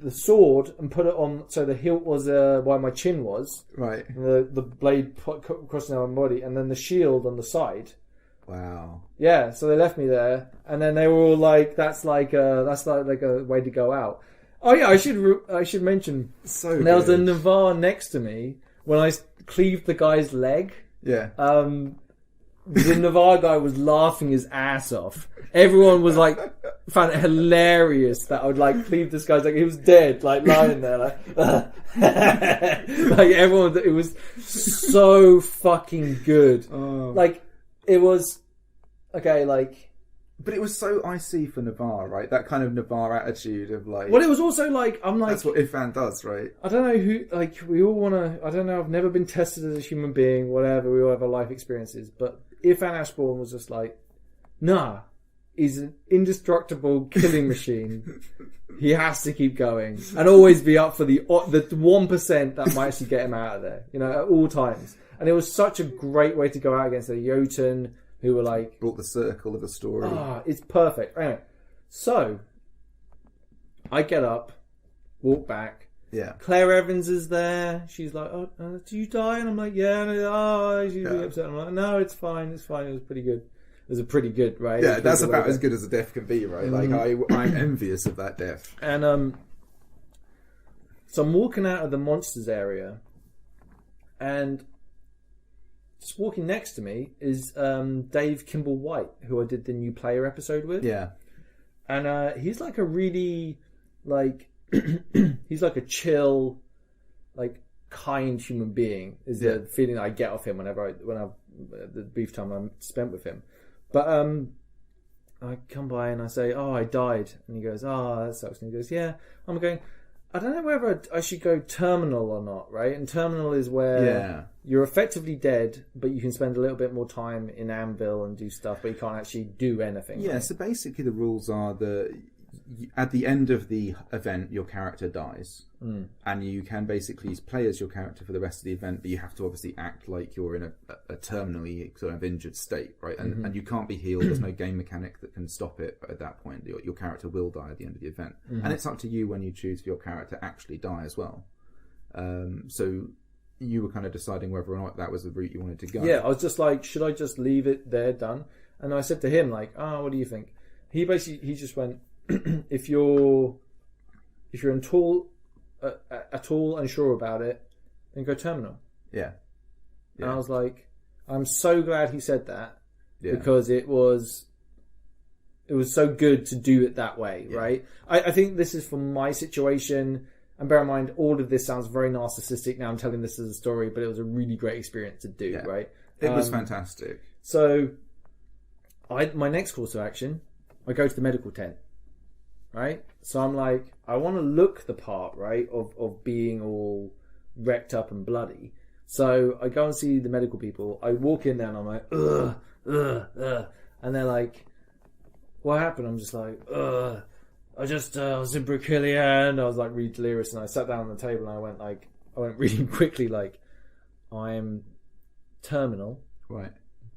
[SPEAKER 4] the sword and put it on, so the hilt was where my chin was,
[SPEAKER 3] right?
[SPEAKER 4] And the blade crossing down my body, and then the shield on the side.
[SPEAKER 3] Wow.
[SPEAKER 4] Yeah, so they left me there, and then they were all like, "That's like a way to go out." Oh yeah, I should mention.
[SPEAKER 3] So
[SPEAKER 4] there was a Navarre next to me when I cleaved the guy's leg.
[SPEAKER 3] Yeah.
[SPEAKER 4] The Navarre guy was laughing his ass off. Everyone was like, found it hilarious that I would like cleave this guy's leg. He was dead, like lying there, like, like everyone. It was so fucking good.
[SPEAKER 3] Oh.
[SPEAKER 4] Like it was okay, like.
[SPEAKER 3] But it was so icy for Navarre, right? That kind of Navarre attitude of like.
[SPEAKER 4] Well, it was also like I'm like.
[SPEAKER 3] That's what Ifan does, right?
[SPEAKER 4] I don't know who. Like we all want to. I don't know. I've never been tested as a human being. Whatever. We all have our life experiences. But Ifan Ashborn was just like, nah, he's an indestructible killing machine. He has to keep going and always be up for the 1% that might actually get him out of there. At all times. And it was such a great way to go out against the Jotun. Who were like...
[SPEAKER 3] Brought the circle of the story.
[SPEAKER 4] It's perfect. Anyway, so, I get up, walk back.
[SPEAKER 3] Yeah.
[SPEAKER 4] Claire Evans is there. She's like, "Oh, do you die?" And I'm like, "Yeah." And she's really upset. I'm like, "No, it's fine. It's fine. It was pretty good." It was a pretty good, right?
[SPEAKER 3] Yeah, that's about as good as a death can be, right? Like, I'm envious of that death.
[SPEAKER 4] And, so I'm walking out of the monsters area, and... just walking next to me is Dave Kimball White, who I did the new player episode with.
[SPEAKER 3] Yeah.
[SPEAKER 4] And he's like a really, like, he's like a chill, like, kind human being, is the feeling I get off him when the brief time I spent with him. But I come by and I say, "Oh, I died." And he goes, "Oh, that sucks." And he goes, "Yeah." I'm going, I don't know whether I should go terminal or not, right? And terminal is where you're effectively dead, but you can spend a little bit more time in Anvil and do stuff, but you can't actually do anything.
[SPEAKER 3] Yeah,
[SPEAKER 4] right?
[SPEAKER 3] So basically the rules are that at the end of the event, your character dies. And you can basically play as your character for the rest of the event, but you have to obviously act like you're in a terminally sort of injured state, right? And you can't be healed. There's no game mechanic that can stop it at that point. Your character will die at the end of the event. And it's up to you when you choose for your character to actually die as well. So you were kind of deciding whether or not that was the route you wanted to go.
[SPEAKER 4] Yeah, I was just like, should I just leave it there, done? And I said to him, like, what do you think? He just went, if you're at all unsure about it, then go terminal. Yeah. And I was like, I'm so glad he said that, because it was so good to do it that way, right? I think this is for my situation, and bear in mind, all of this sounds very narcissistic now. I'm telling this as a story, but it was a really great experience to do, right?
[SPEAKER 3] It was fantastic.
[SPEAKER 4] So, my next course of action, I go to the medical tent. Right? So I'm like, I want to look the part, right, of being all wrecked up and bloody. So I go and see the medical people. I walk in there and I'm like, ugh. And they're like, what happened? I'm just like, ugh. I was in Brookhillian. I was like really delirious, and I sat down on the table and I went really quickly, like, I'm terminal.
[SPEAKER 3] Right.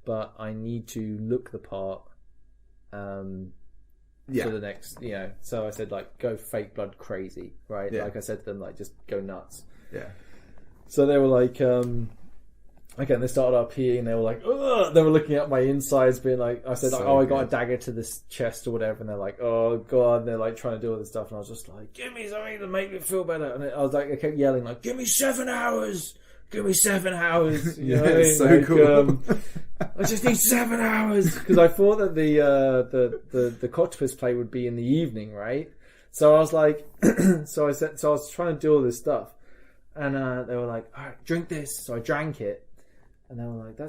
[SPEAKER 4] But I need to look the part. For the next, so I said, like, go fake blood crazy, right? Like I said to them, like, just go nuts.
[SPEAKER 3] Yeah.
[SPEAKER 4] So they were like, again, they started up here and they were like, ugh! They were looking at my insides, being like, I said, I got a dagger to this chest or whatever, and they're like, oh god, and they're like trying to do all this stuff, and I was just like, give me something to make me feel better, and I was like, I kept yelling, like, give me 7 hours. Give me 7 hours. You know what I mean?
[SPEAKER 3] So cool.
[SPEAKER 4] I just need 7 hours because I thought that the Coctopus play would be in the evening, right? So I was like, so I was trying to do all this stuff, and they were like, all right, drink this. So I drank it, and they were like, I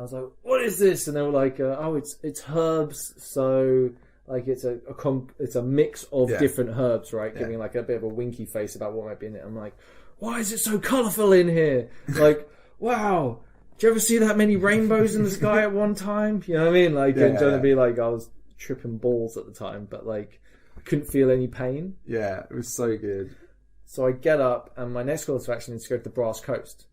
[SPEAKER 4] was like, what is this? And they were like, oh, it's herbs. So like it's a mix of different herbs, right? Giving like a bit of a winky face about what might be in it. I'm like, why is it so colourful in here? Like, wow. Do you ever see that many rainbows in the sky at one time? You know what I mean? Like, trying to be like, I was tripping balls at the time, but like, I couldn't feel any pain.
[SPEAKER 3] Yeah, it was so good.
[SPEAKER 4] So I get up, and my next course of action is to go to the Brass Coast.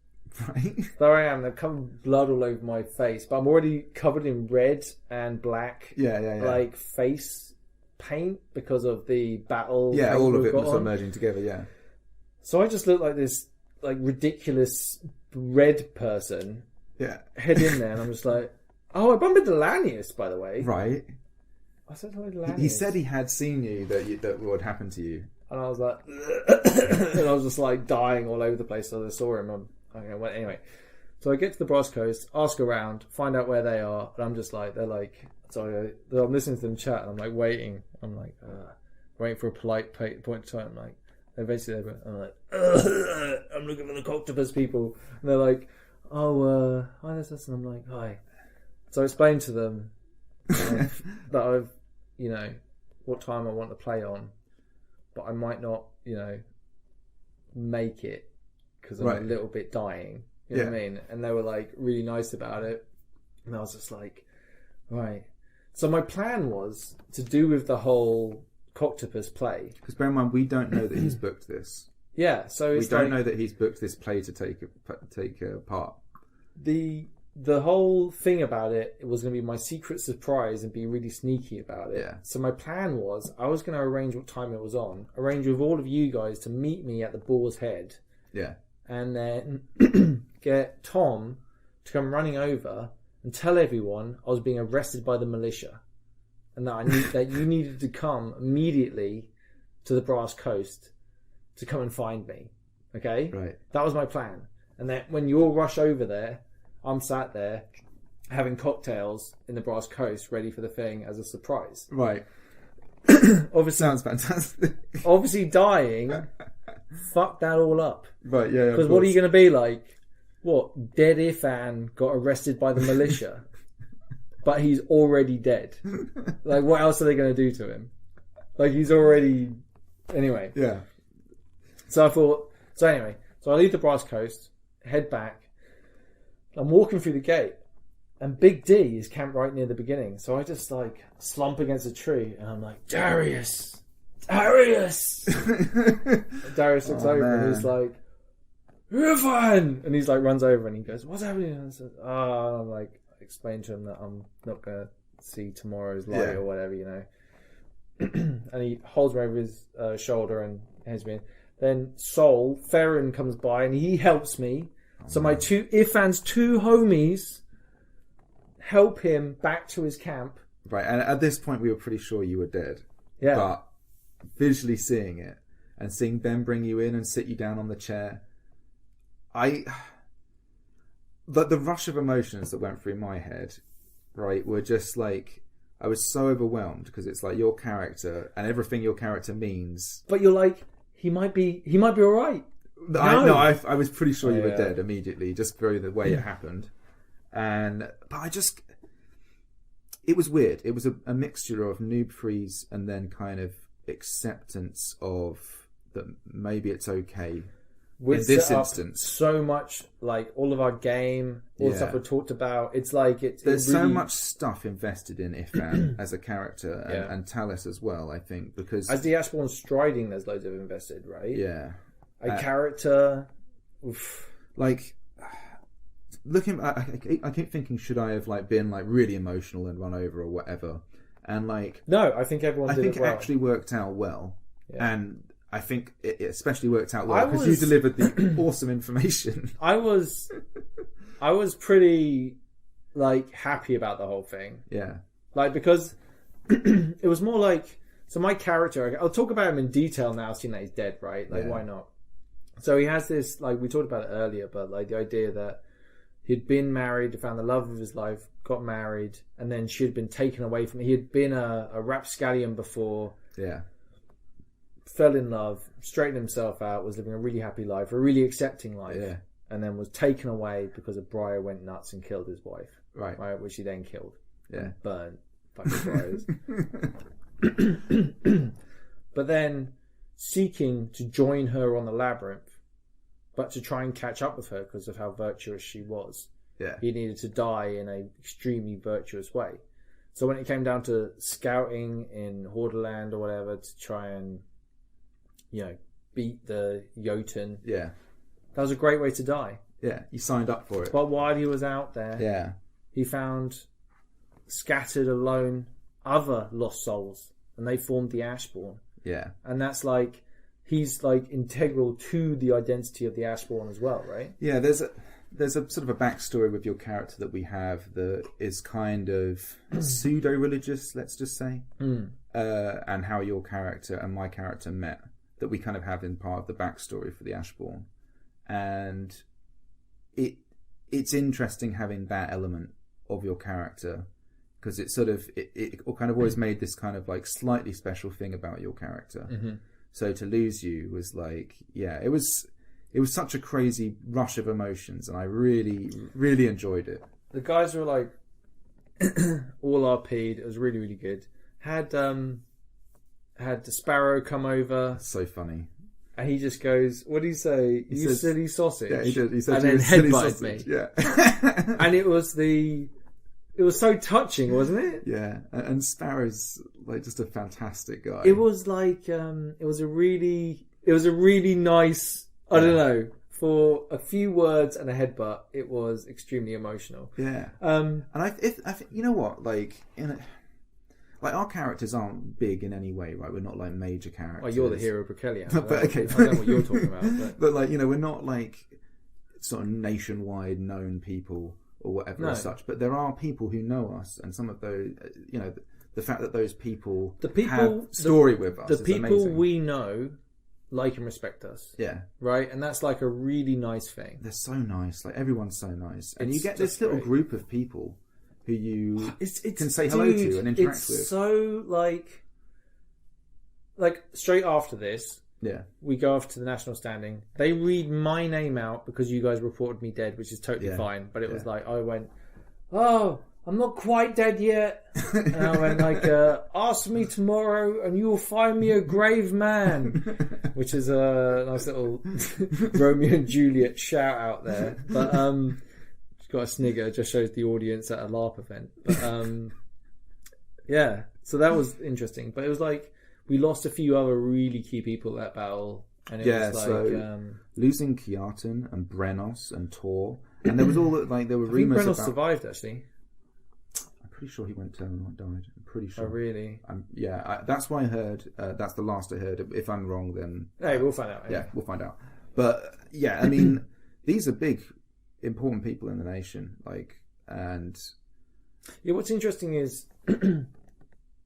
[SPEAKER 3] Right.
[SPEAKER 4] There I am. They've covered with blood all over my face, but I'm already covered in red and black.
[SPEAKER 3] Yeah.
[SPEAKER 4] Like face paint because of the battle.
[SPEAKER 3] Yeah, all of it was merging together. Yeah.
[SPEAKER 4] So I just look like this, like ridiculous red person.
[SPEAKER 3] Yeah.
[SPEAKER 4] Head in there, and I'm just like, oh, I bumped into Lanius, by the way.
[SPEAKER 3] Right.
[SPEAKER 4] I said hello to Lanius.
[SPEAKER 3] He said he had seen you that what happened to you,
[SPEAKER 4] and I was like, and I was just like dying all over the place. So I saw him. Anyway, so I get to the Brass Coast, ask around, find out where they are, and I'm just like, they're like, so I'm listening to them chat, and I'm like waiting. I'm like, waiting for a polite point of time. I'm like, eventually I'm like, I'm looking for the Coctopus people, and they're like, oh, hi, this, and I'm like, hi. So I explained to them that I've, what time I want to play on, but I might not, make it because I'm a little bit dying. You know what I mean? And they were like really nice about it, and I was just like, right. So my plan was to do with the whole Coctopus play.
[SPEAKER 3] Because bear in mind, we don't know that he's booked this.
[SPEAKER 4] Yeah, so it's
[SPEAKER 3] we don't know that he's booked this play to take part.
[SPEAKER 4] The whole thing about it was going to be my secret surprise and be really sneaky about it.
[SPEAKER 3] Yeah.
[SPEAKER 4] So my plan was I was going to arrange what time it was on, arrange with all of you guys to meet me at the Boar's Head.
[SPEAKER 3] Yeah.
[SPEAKER 4] And then get Tom to come running over and tell everyone I was being arrested by the militia, and that you needed to come immediately to the Brass Coast to come and find me. Okay?
[SPEAKER 3] Right.
[SPEAKER 4] That was my plan. And then when you all rush over there, I'm sat there having cocktails in the Brass Coast ready for the thing as a surprise.
[SPEAKER 3] Right.
[SPEAKER 4] Obviously,
[SPEAKER 3] sounds fantastic.
[SPEAKER 4] Obviously dying fucked that all up.
[SPEAKER 3] Right, yeah.
[SPEAKER 4] Because what are you going to be like? What? Dead Ifan got arrested by the militia, but he's already dead. Like, what else are they going to do to him? Like, he's already... Anyway.
[SPEAKER 3] Yeah.
[SPEAKER 4] So I thought... So anyway, so I leave the Brass Coast, head back. I'm walking through the gate, and Big D is camped right near the beginning. So I just like slump against a tree, and I'm like, Darius! Darius looks over and he's like, Ifan! And he's like, runs over and he goes, what's happening? And I said, I'm like, explain to him that I'm not going to see tomorrow's light or whatever, And he holds me over his shoulder and heads me in. Then Sol, Farron comes by and he helps me. So my Ifan's two homies help him back to his camp.
[SPEAKER 3] Right, and at this point we were pretty sure you were dead.
[SPEAKER 4] Yeah.
[SPEAKER 3] But visually seeing it and seeing Ben bring you in and sit you down on the chair, the rush of emotions that went through my head, right, were just like, I was so overwhelmed because it's like your character and everything your character means.
[SPEAKER 4] But you're like, he might be all right.
[SPEAKER 3] I was pretty sure you were dead immediately, just through the way it happened. But it was weird. It was a mixture of noob freeze and then kind of acceptance of that maybe it's okay. In this instance,
[SPEAKER 4] so much like all of our game, all the stuff we talked about. It's like
[SPEAKER 3] there's so much stuff invested in Ifan as a character and Talus as well. I think because
[SPEAKER 4] as the Ashborn striding, there's loads of invested, right?
[SPEAKER 3] Yeah.
[SPEAKER 4] A character,
[SPEAKER 3] like looking. I keep thinking, should I have like been like really emotional and run over or whatever? And like,
[SPEAKER 4] no, I think everyone.
[SPEAKER 3] I think it actually worked out well, and I think it especially worked out well because you delivered the awesome information. I
[SPEAKER 4] was pretty like happy about the whole thing.
[SPEAKER 3] Yeah,
[SPEAKER 4] like because it was more like my character. I'll talk about him in detail now, seeing that he's dead, right? Like, why not? So he has this, like, we talked about it earlier, but like the idea that He'd been married, found the love of his life, got married, and then she had been taken away from him. He had been a rapscallion before.
[SPEAKER 3] Yeah.
[SPEAKER 4] Fell in love, straightened himself out, was living a really happy life, a really accepting life.
[SPEAKER 3] Yeah.
[SPEAKER 4] And then was taken away because a Briar went nuts and killed his wife.
[SPEAKER 3] Right.
[SPEAKER 4] Which he then killed.
[SPEAKER 3] Yeah.
[SPEAKER 4] Burned fucking Briars. But then seeking to join her on the labyrinth, but to try and catch up with her because of how virtuous she was.
[SPEAKER 3] Yeah.
[SPEAKER 4] He needed to die in an extremely virtuous way. So when it came down to scouting in Hordaland or whatever to try and, beat the Jotun,
[SPEAKER 3] Yeah.
[SPEAKER 4] that was a great way to die.
[SPEAKER 3] Yeah. He signed up for it.
[SPEAKER 4] But while he was out there,
[SPEAKER 3] Yeah.
[SPEAKER 4] he found scattered alone other lost souls, and they formed the Ashborn.
[SPEAKER 3] Yeah.
[SPEAKER 4] And that's like, he's like integral to the identity of the Ashborn as well, right?
[SPEAKER 3] Yeah, there's a sort of a backstory with your character that we have that is kind of pseudo-religious, let's just say, and how your character and my character met, that we kind of have in part of the backstory for the Ashborn. And it's interesting having that element of your character, because it sort of it kind of always made this kind of like slightly special thing about your character.
[SPEAKER 4] Mm-hmm.
[SPEAKER 3] So to lose you was like, yeah, it was such a crazy rush of emotions, and I really, really enjoyed it.
[SPEAKER 4] The guys were like all RP'd. It was really, really good. Had the Sparrow come over.
[SPEAKER 3] That's so funny.
[SPEAKER 4] And he just goes, what do you say? You
[SPEAKER 3] says,
[SPEAKER 4] silly sausage.
[SPEAKER 3] Yeah, he did. He said,
[SPEAKER 4] and then headbutted me.
[SPEAKER 3] Yeah.
[SPEAKER 4] And it was so touching, wasn't it?
[SPEAKER 3] Yeah. And Sparrow's like just a fantastic guy.
[SPEAKER 4] It was like, it was a really nice, I don't know, for a few words and a headbutt, it was extremely emotional.
[SPEAKER 3] Yeah. And I think, you know what, like, like our characters aren't big in any way, right? We're not like major characters.
[SPEAKER 4] Well, you're the hero of Brakelian.
[SPEAKER 3] But okay,
[SPEAKER 4] I don't know what you're talking about.
[SPEAKER 3] But like, we're not like sort of nationwide known people or whatever as such. But there are people who know us, and some of those, the fact that those people have story with us.
[SPEAKER 4] The people
[SPEAKER 3] amazing.
[SPEAKER 4] we know like and respect us.
[SPEAKER 3] Yeah.
[SPEAKER 4] Right? And that's like a really nice thing.
[SPEAKER 3] They're so nice. Like everyone's so nice. And you get
[SPEAKER 4] It's
[SPEAKER 3] this little
[SPEAKER 4] great.
[SPEAKER 3] group of people who you
[SPEAKER 4] It's
[SPEAKER 3] can say hello to and interact
[SPEAKER 4] it's
[SPEAKER 3] with.
[SPEAKER 4] It's so like straight after this,
[SPEAKER 3] Yeah.
[SPEAKER 4] we go off to the national standing. They read my name out because you guys reported me dead, which is totally
[SPEAKER 3] Yeah.
[SPEAKER 4] fine. But it was
[SPEAKER 3] Yeah.
[SPEAKER 4] like, I went, oh, I'm not quite dead yet. And I went like, ask me tomorrow and you will find me a grave man. Which is a nice little Romeo and Juliet shout out there. But she's got a snigger, just shows the audience at a LARP event. But yeah, so that was interesting. But it was like, we lost a few other really key people at that battle. And it was like,
[SPEAKER 3] so losing Kiartan and Brenos and Tor, and there was all that, like, there were
[SPEAKER 4] I think
[SPEAKER 3] rumours
[SPEAKER 4] Brenos
[SPEAKER 3] about.
[SPEAKER 4] survived actually.
[SPEAKER 3] I'm pretty sure he went terminal and died. I'm pretty sure.
[SPEAKER 4] Oh really?
[SPEAKER 3] That's what I heard. That's the last I heard. If I'm wrong, then
[SPEAKER 4] Hey, we'll find out.
[SPEAKER 3] yeah, we'll find out. But yeah, I mean, these are big, important people in the nation. Like, and
[SPEAKER 4] yeah, what's interesting is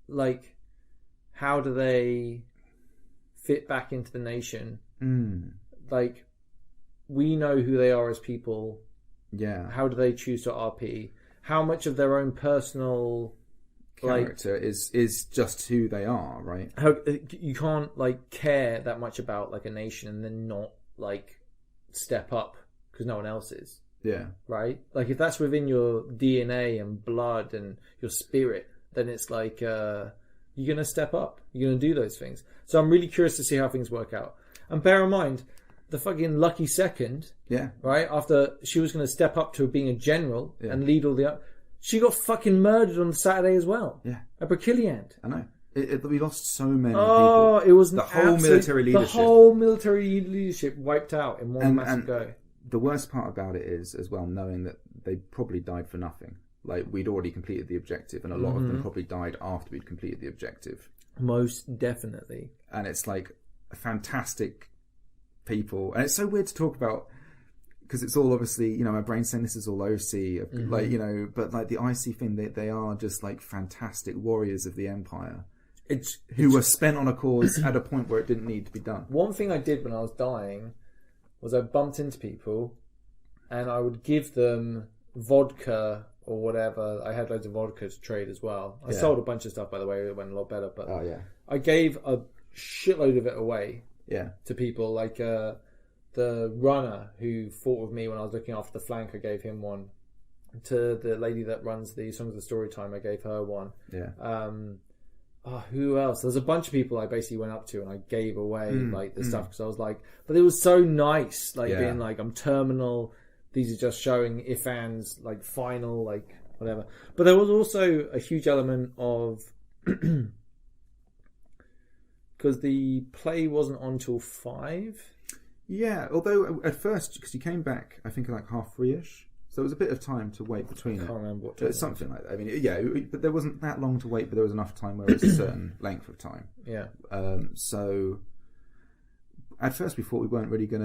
[SPEAKER 4] like, how do they fit back into the nation? Like, we know who they are as people.
[SPEAKER 3] Yeah.
[SPEAKER 4] How do they choose to RP? How much of their own personal
[SPEAKER 3] character is just who they are, right?
[SPEAKER 4] How you can't like care that much about like a nation and then not like step up because no one else is.
[SPEAKER 3] Yeah.
[SPEAKER 4] Right? Like if that's within your DNA and blood and your spirit, then it's like you're going to step up. You're going to do those things. So I'm really curious to see how things work out. And bear in mind, the fucking lucky second, right, after she was going to step up to being a general and lead all the... She got fucking murdered on Saturday as well.
[SPEAKER 3] Yeah.
[SPEAKER 4] At Brakeliand.
[SPEAKER 3] I know. We lost so many people.
[SPEAKER 4] Oh, it was
[SPEAKER 3] the whole military leadership.
[SPEAKER 4] The whole military leadership wiped out in one massive go.
[SPEAKER 3] The worst part about it is, as well, knowing that they probably died for nothing. Like, we'd already completed the objective, and a lot of them probably died after we'd completed the objective.
[SPEAKER 4] Most definitely.
[SPEAKER 3] And it's like a fantastic people, and it's so weird to talk about because it's all obviously, my brain's saying this is all OC, like, but like the IC thing, they are just like fantastic warriors of the Empire who were spent on a cause at a point where it didn't need to be done.
[SPEAKER 4] One thing I did when I was dying was I bumped into people and I would give them vodka or whatever. I had loads of vodka to trade as well. I sold a bunch of stuff, by the way. It went a lot better. But I gave a shitload of it away to people. Like the runner who fought with me when I was looking after the flank, I gave him one. To the lady that runs the Songs of the Storytime, I gave her one. Who else? There's a bunch of people I basically went up to and I gave away like the stuff because I was like, but it was so nice, like being like, I'm terminal. These are just showing Ifan's like final, like whatever. But there was also a huge element of because the play wasn't on till 5.
[SPEAKER 3] Yeah, although at first, because you came back, I think like 3:30ish. So it was a bit of time to wait between
[SPEAKER 4] I can't remember what
[SPEAKER 3] it. Something like that. I mean, but there wasn't that long to wait, but there was enough time where it was a certain length of time.
[SPEAKER 4] Yeah.
[SPEAKER 3] So at first we thought we weren't really going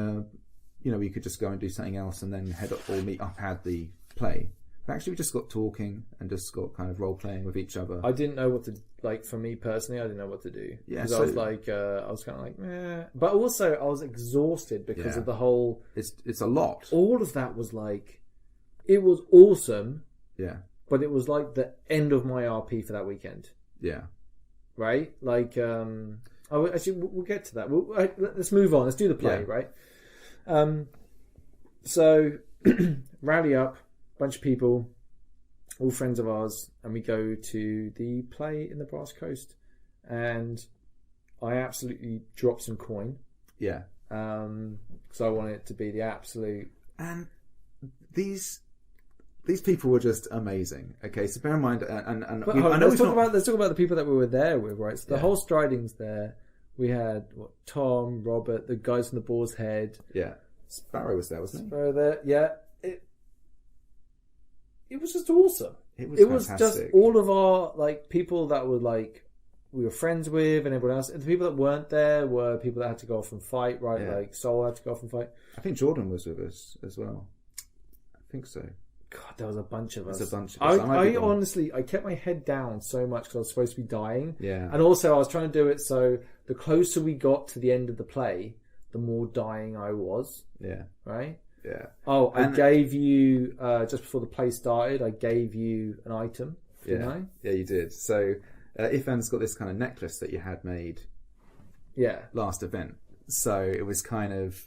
[SPEAKER 3] to, we could just go and do something else and then head up or meet up at the play. But actually we just got talking and just got kind of role playing with each other.
[SPEAKER 4] I didn't know what to, like for me personally, I didn't know what to do. Yeah. Because I was like, I was kind of like, meh. But also I was exhausted because of the whole...
[SPEAKER 3] It's a lot.
[SPEAKER 4] All of that was like... It was awesome.
[SPEAKER 3] Yeah.
[SPEAKER 4] But it was like the end of my RP for that weekend.
[SPEAKER 3] Yeah.
[SPEAKER 4] Right? Like, actually, we'll get to that. Let's move on. Let's do the play, right? So, rally up, bunch of people, all friends of ours, and we go to the play in the Brass Coast. And I absolutely dropped some coin.
[SPEAKER 3] Yeah.
[SPEAKER 4] Because I wanted it to be the absolute...
[SPEAKER 3] And these people were just amazing. Okay, so bear in mind, let's talk about the people that we were there with, right? So the whole Striding's there. We had Tom, Robert, the guys from the Boar's Head. Yeah, Sparrow was there, wasn't he?
[SPEAKER 4] Sparrow there, yeah. It was just awesome.
[SPEAKER 3] It was fantastic.
[SPEAKER 4] Just all of our like people that were like we were friends with, and everyone else. And the people that weren't there were people that had to go off and fight, right? Yeah. Like Sol had to go off and fight.
[SPEAKER 3] I think Jordan was with us as well. I think so.
[SPEAKER 4] God, there was a bunch of us.
[SPEAKER 3] There's a bunch of us.
[SPEAKER 4] I honestly, I kept my head down so much because I was supposed to be dying.
[SPEAKER 3] Yeah.
[SPEAKER 4] And also, I was trying to do it so the closer we got to the end of the play, the more dying I was.
[SPEAKER 3] Yeah.
[SPEAKER 4] Right?
[SPEAKER 3] Yeah.
[SPEAKER 4] Oh, I gave you, just before the play started, I gave you an item. Didn't I?
[SPEAKER 3] Yeah, you did. So, Ifan's got this kind of necklace that you had made last event. So, it was kind of...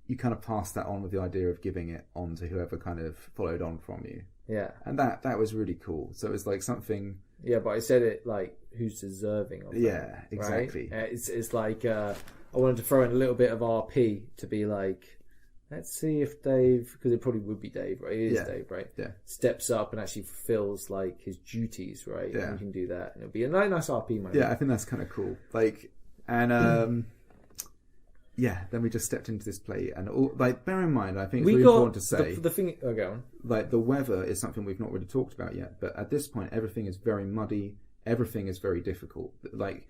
[SPEAKER 3] You kind of passed that on with the idea of giving it on to whoever kind of followed on from you.
[SPEAKER 4] Yeah.
[SPEAKER 3] And that was really cool. So it was like something...
[SPEAKER 4] Yeah, but I said it like, who's deserving of it.
[SPEAKER 3] Yeah, exactly.
[SPEAKER 4] Right? It's like, I wanted to throw in a little bit of RP to be like, let's see if Dave, because it probably would be Dave, right? It is Dave, right?
[SPEAKER 3] Yeah.
[SPEAKER 4] Steps up and actually fulfills like his duties, right?
[SPEAKER 3] Yeah.
[SPEAKER 4] And he can do that. And it'll be a nice RP moment.
[SPEAKER 3] Yeah, I think that's kind of cool. Like, and... Yeah, then we just stepped into this play, and bear in mind, I think it's really important to say
[SPEAKER 4] the thing. Oh, go on.
[SPEAKER 3] Like the weather is something we've not really talked about yet, but at this point, everything is very muddy. Everything is very difficult. Like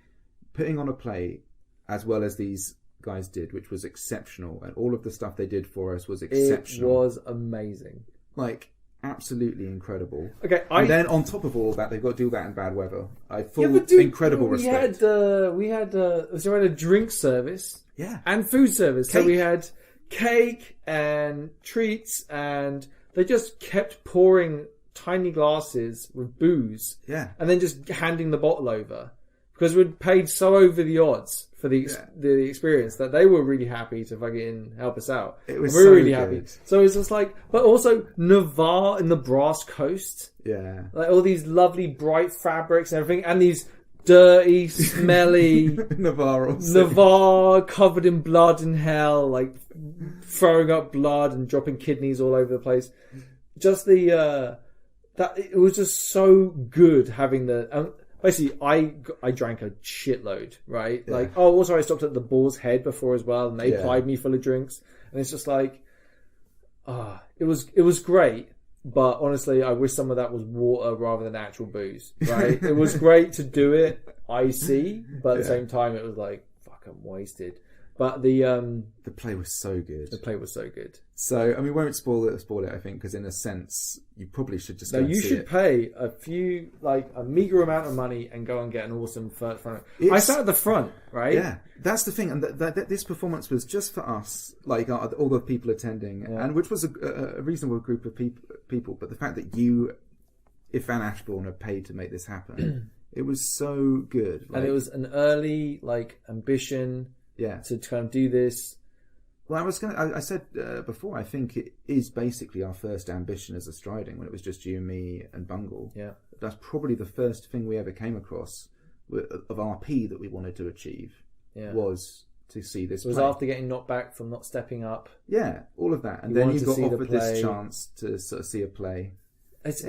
[SPEAKER 3] putting on a play, as well as these guys did, which was exceptional, and all of the stuff they did for us was exceptional.
[SPEAKER 4] It was amazing.
[SPEAKER 3] Like absolutely incredible.
[SPEAKER 4] Okay,
[SPEAKER 3] and then on top of all that, they've got to do that in bad weather. Incredible respect.
[SPEAKER 4] We had a drink service.
[SPEAKER 3] Yeah.
[SPEAKER 4] And food service.
[SPEAKER 3] Cake.
[SPEAKER 4] So we had cake and treats, and they just kept pouring tiny glasses with booze.
[SPEAKER 3] Yeah.
[SPEAKER 4] And then just handing the bottle over. Because we'd paid so over the odds for the experience that they were really happy to fucking help us out.
[SPEAKER 3] It was
[SPEAKER 4] we were really
[SPEAKER 3] good.
[SPEAKER 4] happy. So it's just like, but also Navarre in the Brass Coast.
[SPEAKER 3] Yeah.
[SPEAKER 4] Like all these lovely bright fabrics and everything, and these dirty, smelly Navarre covered in blood and hell, like throwing up blood and dropping kidneys all over the place. Just that it was just so good having the. Basically, I drank a shitload, right?
[SPEAKER 3] Yeah.
[SPEAKER 4] Like, also I stopped at the Boar's Head before as well, and they plied me full of drinks, and it's just like, it was great. But honestly, I wish some of that was water rather than actual booze, right? It was great to do it, I see, but at the same time, it was like, fuck, I'm wasted. But
[SPEAKER 3] the play was so good.
[SPEAKER 4] The play was so good.
[SPEAKER 3] So, I mean, we won't spoil it, I think, because in a sense, you probably should just go and see it.
[SPEAKER 4] You should pay a meager amount of money and go and get an awesome front. I sat at the front, right?
[SPEAKER 3] Yeah, that's the thing. And this performance was just for us, like all the people attending, and which was a reasonable group of people. But the fact that you, Ifan Ashborn, had paid to make this happen, it was so good.
[SPEAKER 4] And it was an early, ambition to kind of do this.
[SPEAKER 3] Well, I said before, I think it is basically our first ambition as a striding, when it was just you, me, and Bungle.
[SPEAKER 4] Yeah.
[SPEAKER 3] That's probably the first thing we ever came across of RP that we wanted to achieve, was to see this.
[SPEAKER 4] It was
[SPEAKER 3] play.
[SPEAKER 4] after getting knocked back from not stepping up.
[SPEAKER 3] Yeah, all of that. And then you got offered this chance to sort of see a play.
[SPEAKER 4] It's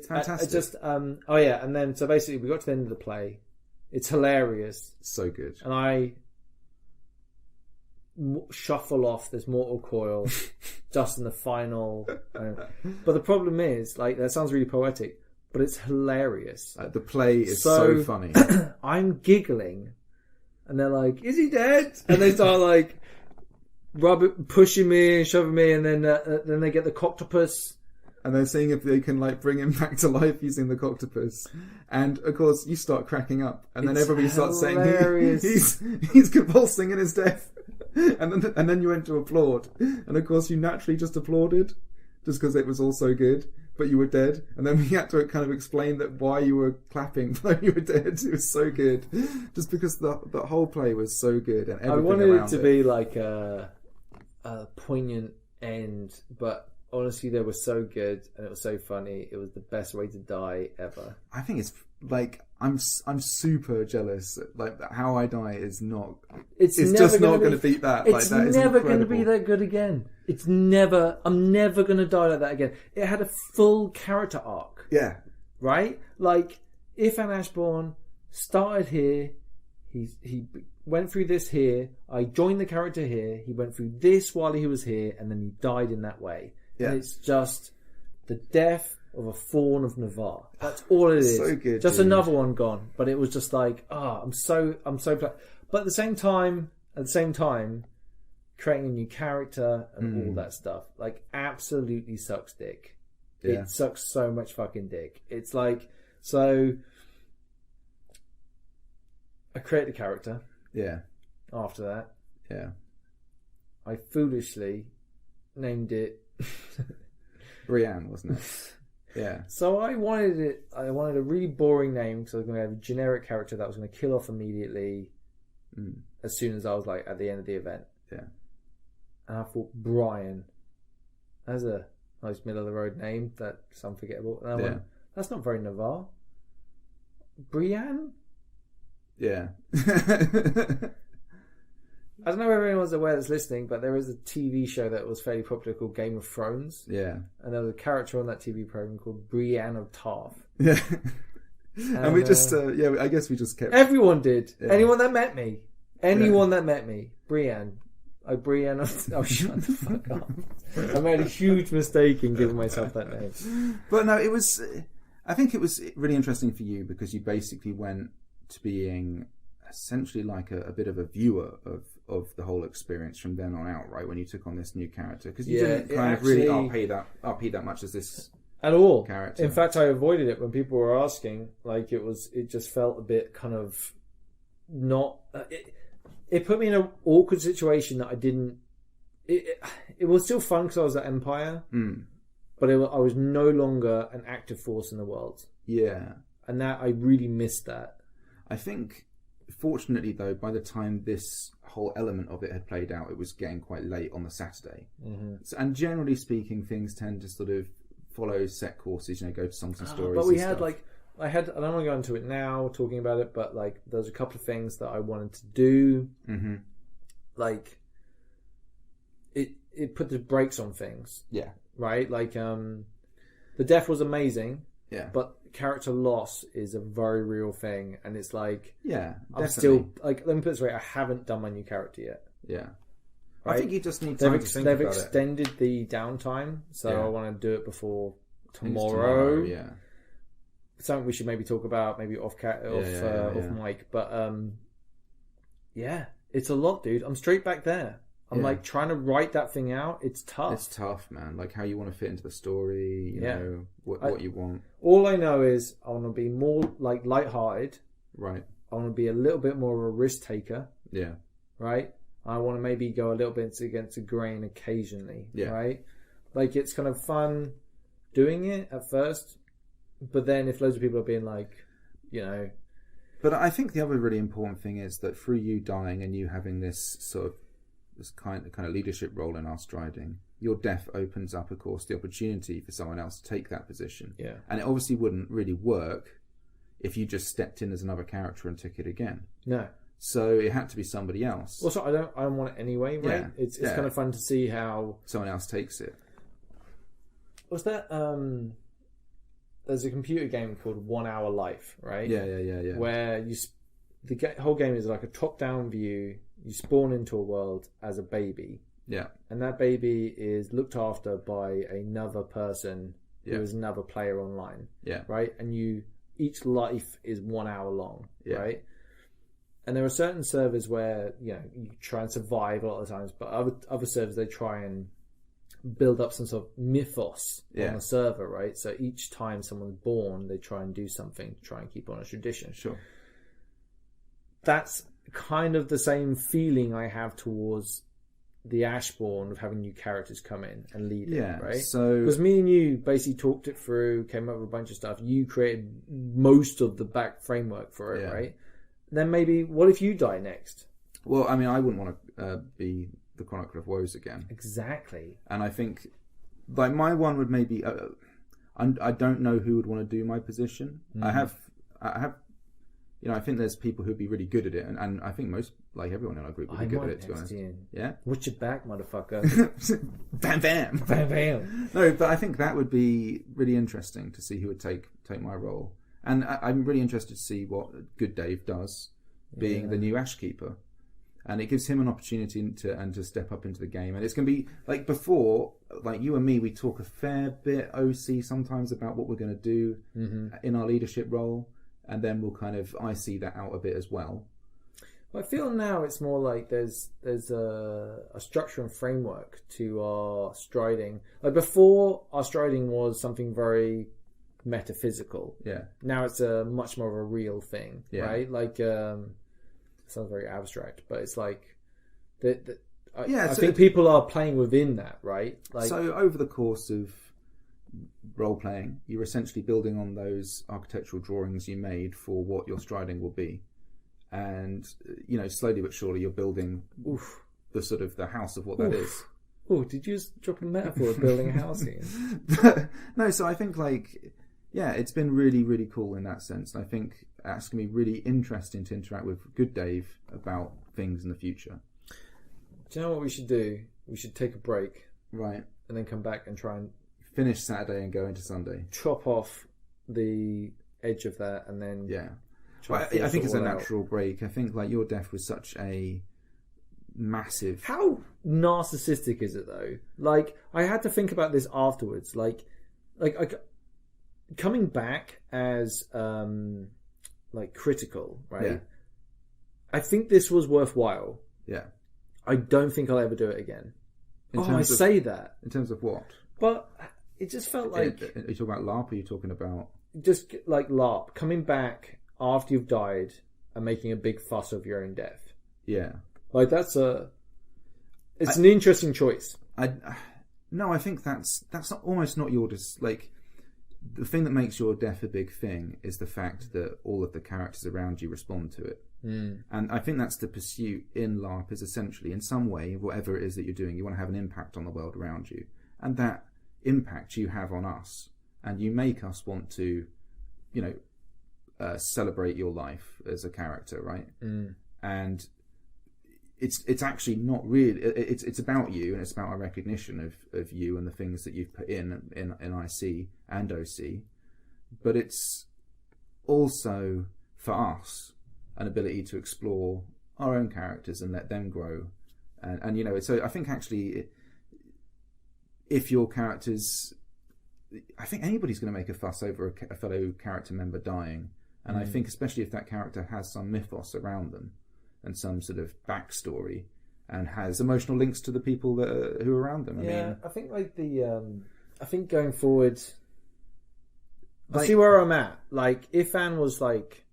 [SPEAKER 3] fantastic.
[SPEAKER 4] And then, so basically we got to the end of the play. It's hilarious.
[SPEAKER 3] So good.
[SPEAKER 4] And I shuffle off this mortal coil just in the final. But the problem is, that sounds really poetic, but it's hilarious.
[SPEAKER 3] The play is so funny.
[SPEAKER 4] I'm giggling, and they're like, "Is he dead?" And they start pushing me and shoving me, and then they get the coctopus.
[SPEAKER 3] And they're seeing if they can bring him back to life using the coctopus. And of course you start cracking up, and then everybody starts saying he's convulsing in his death. And then you went to applaud, and of course you naturally just applauded just because it was all so good, but you were dead. And then we had to kind of explain that why you were clapping though you were dead. It was so good, just because the whole play was so good, and everything
[SPEAKER 4] I wanted
[SPEAKER 3] around
[SPEAKER 4] it to be like a poignant end, but honestly they were so good and it was so funny. It was the best way to die ever.
[SPEAKER 3] I think it's I'm super jealous. How I die is not. It's just not going to beat that.
[SPEAKER 4] It's never going to be that good again. I'm never going to die like that again. It had a full character arc.
[SPEAKER 3] Yeah.
[SPEAKER 4] Right. Ifan Ashborn started here. He went through this here. I joined the character here. He went through this while he was here, and then he died in that way. Yeah. And it's just the death of a fawn of Navarre. That's all it is.
[SPEAKER 3] So good,
[SPEAKER 4] just another one gone. But it was just I'm so glad. But at the same time, creating a new character and all that stuff, absolutely sucks dick. Yeah. It sucks so much fucking dick. It's so I created a character.
[SPEAKER 3] Yeah.
[SPEAKER 4] After that.
[SPEAKER 3] Yeah.
[SPEAKER 4] I foolishly named it
[SPEAKER 3] Brienne, wasn't it? Yeah.
[SPEAKER 4] So I wanted a really boring name, because I was going to have a generic character that was going to kill off immediately as soon as I was at the end of the event.
[SPEAKER 3] Yeah.
[SPEAKER 4] And I thought Brian, as a nice middle of the road name that's unforgettable. And I went, that's not very Navarre. Brienne?
[SPEAKER 3] Yeah.
[SPEAKER 4] I don't know if anyone's aware that's listening, but there is a TV show that was fairly popular called Game of Thrones.
[SPEAKER 3] Yeah.
[SPEAKER 4] And there was a character on that TV program called Brienne of Tarth.
[SPEAKER 3] Yeah. And we just, I guess we just kept...
[SPEAKER 4] Everyone did. Yeah. Anyone that met me. Brienne. Brienne of... Oh, shut the fuck up. I made a huge mistake in giving myself that name.
[SPEAKER 3] But no, it was... I think it was really interesting for you because you basically went to being essentially a bit of a viewer of the whole experience from then on out, right? When you took on this new character, because you didn't kind of really RP that much as this
[SPEAKER 4] at all
[SPEAKER 3] character.
[SPEAKER 4] In fact, I avoided it when people were asking. It just felt a bit kind of not. It put me in an awkward situation that I didn't. It was still fun because I was at Empire, but I was no longer an active force in the world.
[SPEAKER 3] Yeah,
[SPEAKER 4] and that I really missed that.
[SPEAKER 3] I think. Fortunately, though, by the time this whole element of it had played out, it was getting quite late on the Saturday. Mm-hmm. So, and generally speaking, things tend to sort of follow set courses, go to songs and stories.
[SPEAKER 4] But we had I don't want to go into it now, talking about it, but there's a couple of things that I wanted to do. Mm-hmm. It put the brakes on things.
[SPEAKER 3] Yeah.
[SPEAKER 4] Right? The death was amazing.
[SPEAKER 3] Yeah.
[SPEAKER 4] But character loss is a very real thing, and it's
[SPEAKER 3] yeah,
[SPEAKER 4] I'm still let me put it this way, I haven't done my new character yet.
[SPEAKER 3] Yeah.
[SPEAKER 4] Right?
[SPEAKER 3] I think you just need time to think about it.
[SPEAKER 4] They've extended the downtime, so I want to do it before
[SPEAKER 3] tomorrow. Yeah.
[SPEAKER 4] Something we should maybe talk about, maybe off mic, but It's a lot, dude. I'm straight back there. I'm like trying to write that thing out. It's tough.
[SPEAKER 3] It's tough, man. Like how you want to fit into the story, you know, what you want.
[SPEAKER 4] All I know is I want to be more like lighthearted.
[SPEAKER 3] Right.
[SPEAKER 4] I want to be a little bit more of a risk taker.
[SPEAKER 3] Yeah.
[SPEAKER 4] Right. I want to maybe go a little bit against the grain occasionally. Yeah. Right. Like it's kind of fun doing it at first, but then if loads of people are being like, you know.
[SPEAKER 3] But I think the other really important thing is that through you dying and you having this sort of this kind of leadership role in our striding, your death opens up, of course, the opportunity for someone else to take that position.
[SPEAKER 4] Yeah. And
[SPEAKER 3] it obviously wouldn't really work if you just stepped in as another character and took it again.
[SPEAKER 4] No.
[SPEAKER 3] So it had to be somebody else.
[SPEAKER 4] Well, so I don't want it anyway, right? Yeah. It's kind of fun to see how
[SPEAKER 3] someone else takes it.
[SPEAKER 4] Was that there's a computer game called 1 Hour Life, right?
[SPEAKER 3] Yeah.
[SPEAKER 4] Where the whole game is like a top-down view. You spawn into a world as a baby.
[SPEAKER 3] Yeah.
[SPEAKER 4] And that baby is looked after by another person who is another player online.
[SPEAKER 3] Yeah.
[SPEAKER 4] Right? And each life is 1 hour long. Yeah. Right? And there are certain servers where, you know, you try and survive a lot of the times, but other servers, they try and build up some sort of mythos on the server, right? So each time someone's born, they try and do something to try and keep on a tradition.
[SPEAKER 3] Sure.
[SPEAKER 4] That's kind of the same feeling I have towards the Ashborn of having new characters come in and lead it, right?
[SPEAKER 3] So
[SPEAKER 4] because me and you basically talked it through, came up with a bunch of stuff. You created most of the back framework for it, right? Then maybe, what if you die next?
[SPEAKER 3] Well, I mean, I wouldn't want to be the Chronicler of Woes again.
[SPEAKER 4] Exactly.
[SPEAKER 3] And I think, like, my one would maybe. I don't know who would want to do my position. I have. You know, I think there's people who'd be really good at it, and I think most, like everyone in our group, would be good at it. To be honest, yeah.
[SPEAKER 4] Watch your back, motherfucker.
[SPEAKER 3] Bam, bam,
[SPEAKER 4] bam, bam.
[SPEAKER 3] No, but I think that would be really interesting to see who would take my role, and I'm really interested to see what Good Dave does, being the new Ashkeeper, and it gives him an opportunity to step up into the game, and it's going to be like before, like you and me, we talk a fair bit OC sometimes about what we're going to do in our leadership role. And then we'll kind of see that out a bit as well.
[SPEAKER 4] I feel now it's more like there's a structure and framework to our striding. Like before, our striding was something very metaphysical.
[SPEAKER 3] Yeah.
[SPEAKER 4] Now it's a much more of a real thing, right? Like it sounds very abstract, but it's like I think people are playing within that, right? Like,
[SPEAKER 3] so over the course of role playing, you're essentially building on those architectural drawings you made for what your striding will be, and you know, slowly but surely you're building the sort of the house of what that is.
[SPEAKER 4] Oh, did you just drop a metaphor of building a house here?
[SPEAKER 3] No, so I think it's been really, really cool in that sense. And I think it's going to be really interesting to interact with Good Dave about things in the future.
[SPEAKER 4] Do you know what we should do? We should take a break,
[SPEAKER 3] right,
[SPEAKER 4] and then come back and try and
[SPEAKER 3] finish Saturday and go into Sunday.
[SPEAKER 4] Chop off the edge of that, and then
[SPEAKER 3] Well, I think it's a natural break. I think like your death was such a massive.
[SPEAKER 4] How narcissistic is it though? Like I had to think about this afterwards. Like coming back as like critical, right?
[SPEAKER 3] Yeah.
[SPEAKER 4] I think this was worthwhile.
[SPEAKER 3] Yeah.
[SPEAKER 4] I don't think I'll ever do it again. Say that.
[SPEAKER 3] In terms of what?
[SPEAKER 4] But it just felt like...
[SPEAKER 3] Are you talking about LARP or are you talking about...
[SPEAKER 4] Just like LARP. Coming back after you've died and making a big fuss of your own death.
[SPEAKER 3] Yeah.
[SPEAKER 4] Like that's It's an interesting choice.
[SPEAKER 3] No, I think that's almost not your... Like, the thing that makes your death a big thing is the fact that all of the characters around you respond to it. And I think that's the pursuit in LARP, is essentially, in some way, whatever it is that you're doing, you want to have an impact on the world around you. And that impact you have on us, and you make us want to, you know, celebrate your life as a character, right? And it's actually not really. It's about you, and it's about our recognition of you and the things that you've put in IC and OC. But it's also for us an ability to explore our own characters and let them grow, and you know. So I think actually, if your characters, I think anybody's going to make a fuss over a fellow character member dying, and I think especially if that character has some mythos around them, and some sort of backstory, and has emotional links to the people who are around them. I mean,
[SPEAKER 4] I think like I think going forward, I see where I'm at. Like, Ifan was like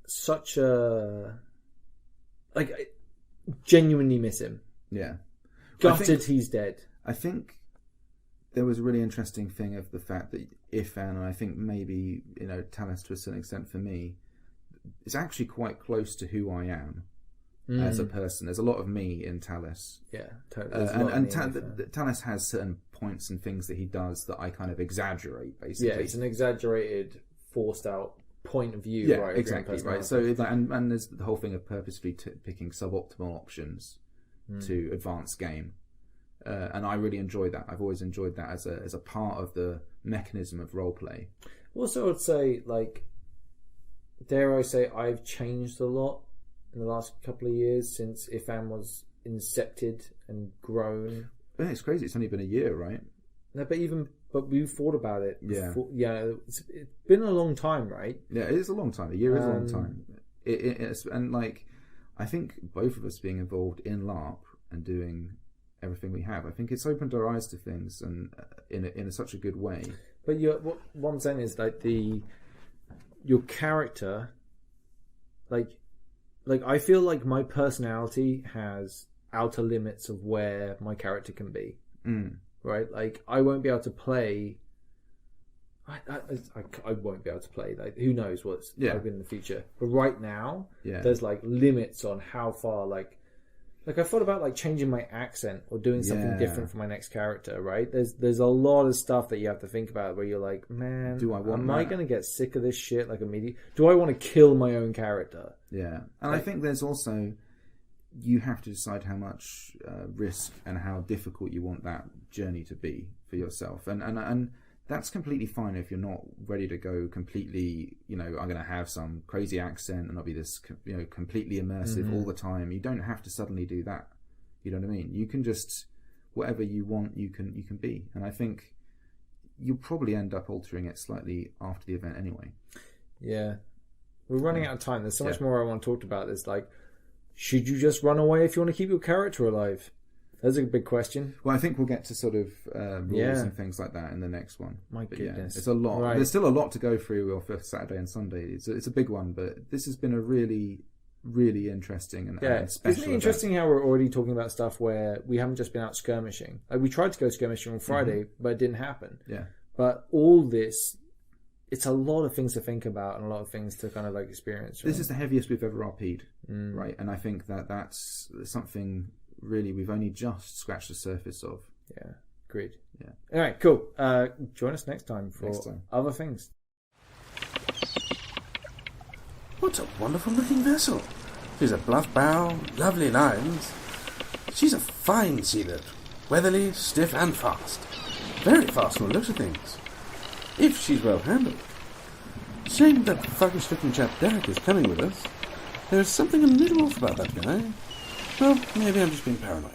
[SPEAKER 4] such a I genuinely miss him.
[SPEAKER 3] Yeah,
[SPEAKER 4] Gutted he's dead.
[SPEAKER 3] I think there was a really interesting thing of the fact that Ifan, and I think maybe Talis to a certain extent for me, is actually quite close to who I am as a person. There's a lot of me in Talis.
[SPEAKER 4] Yeah, totally.
[SPEAKER 3] Talis has certain points and things that he does that I kind of exaggerate, basically.
[SPEAKER 4] Yeah, it's an exaggerated, forced out point of view.
[SPEAKER 3] Yeah,
[SPEAKER 4] right?
[SPEAKER 3] exactly. Right. So and there's the whole thing of purposefully picking suboptimal options to advance game. And I really enjoy that. I've always enjoyed that as a part of the mechanism of roleplay.
[SPEAKER 4] Also, I would say, like, dare I say, I've changed a lot in the last couple of years since Ifan was incepted and grown.
[SPEAKER 3] Yeah, it's crazy. It's only been a year, right?
[SPEAKER 4] No, but we've thought about it.
[SPEAKER 3] Yeah,
[SPEAKER 4] it's been a long time, right?
[SPEAKER 3] Yeah, it is a long time. A year is a long time. And like, I think both of us being involved in LARP and doing everything we have, I think it's opened our eyes to things, and in such a good way.
[SPEAKER 4] But what I'm saying is, like, your character, like I feel like my personality has outer limits of where my character can be. Right? Like, I won't be able to play. I won't be able to play. Like, who knows what's happening in the future? But right now, there's like limits on how far. Like I thought about like changing my accent or doing something different for my next character. Right? There's a lot of stuff that you have to think about where you're like, man, am I going to get sick of this shit? Like, immediately, do I want to kill my own character?
[SPEAKER 3] Yeah, and I think there's also, you have to decide how much risk and how difficult you want that journey to be for yourself, and that's completely fine if you're not ready to go completely. I'm going to have some crazy accent and I'll be this, completely immersive all the time. You don't have to suddenly do that. You know what I mean? You can just, whatever you want, you can be. And I think you'll probably end up altering it slightly after the event anyway.
[SPEAKER 4] Yeah, we're running out of time. There's so much more I want to talk about. This, like, should you just run away if you want to keep your character alive? That's a big question.
[SPEAKER 3] Well, I think we'll get to sort of rules and things like that in the next one.
[SPEAKER 4] My goodness.
[SPEAKER 3] Yeah, it's a lot. Right. There's still a lot to go through for Saturday and Sunday. It's a big one, but this has been a really, really interesting and special.
[SPEAKER 4] Isn't it interesting how we're already talking about stuff where we haven't just been out skirmishing? Like, we tried to go skirmishing on Friday, but it didn't happen.
[SPEAKER 3] Yeah.
[SPEAKER 4] But all this, it's a lot of things to think about and a lot of things to kind of like experience. Right?
[SPEAKER 3] This is the heaviest we've ever RP'd, right? And I think that's something really we've only just scratched the surface of.
[SPEAKER 4] Yeah, agreed.
[SPEAKER 3] Yeah.
[SPEAKER 4] All right, cool. Join us next time for other things.
[SPEAKER 2] What a wonderful looking vessel. She's a bluff bow, lovely lines. She's a fine seabird, weatherly, stiff and fast. Very fast from the looks of things, if she's well handled. Shame that thuggish looking chap Derek is coming with us. There's something a little off about that guy. Well, maybe I'm just being paranoid.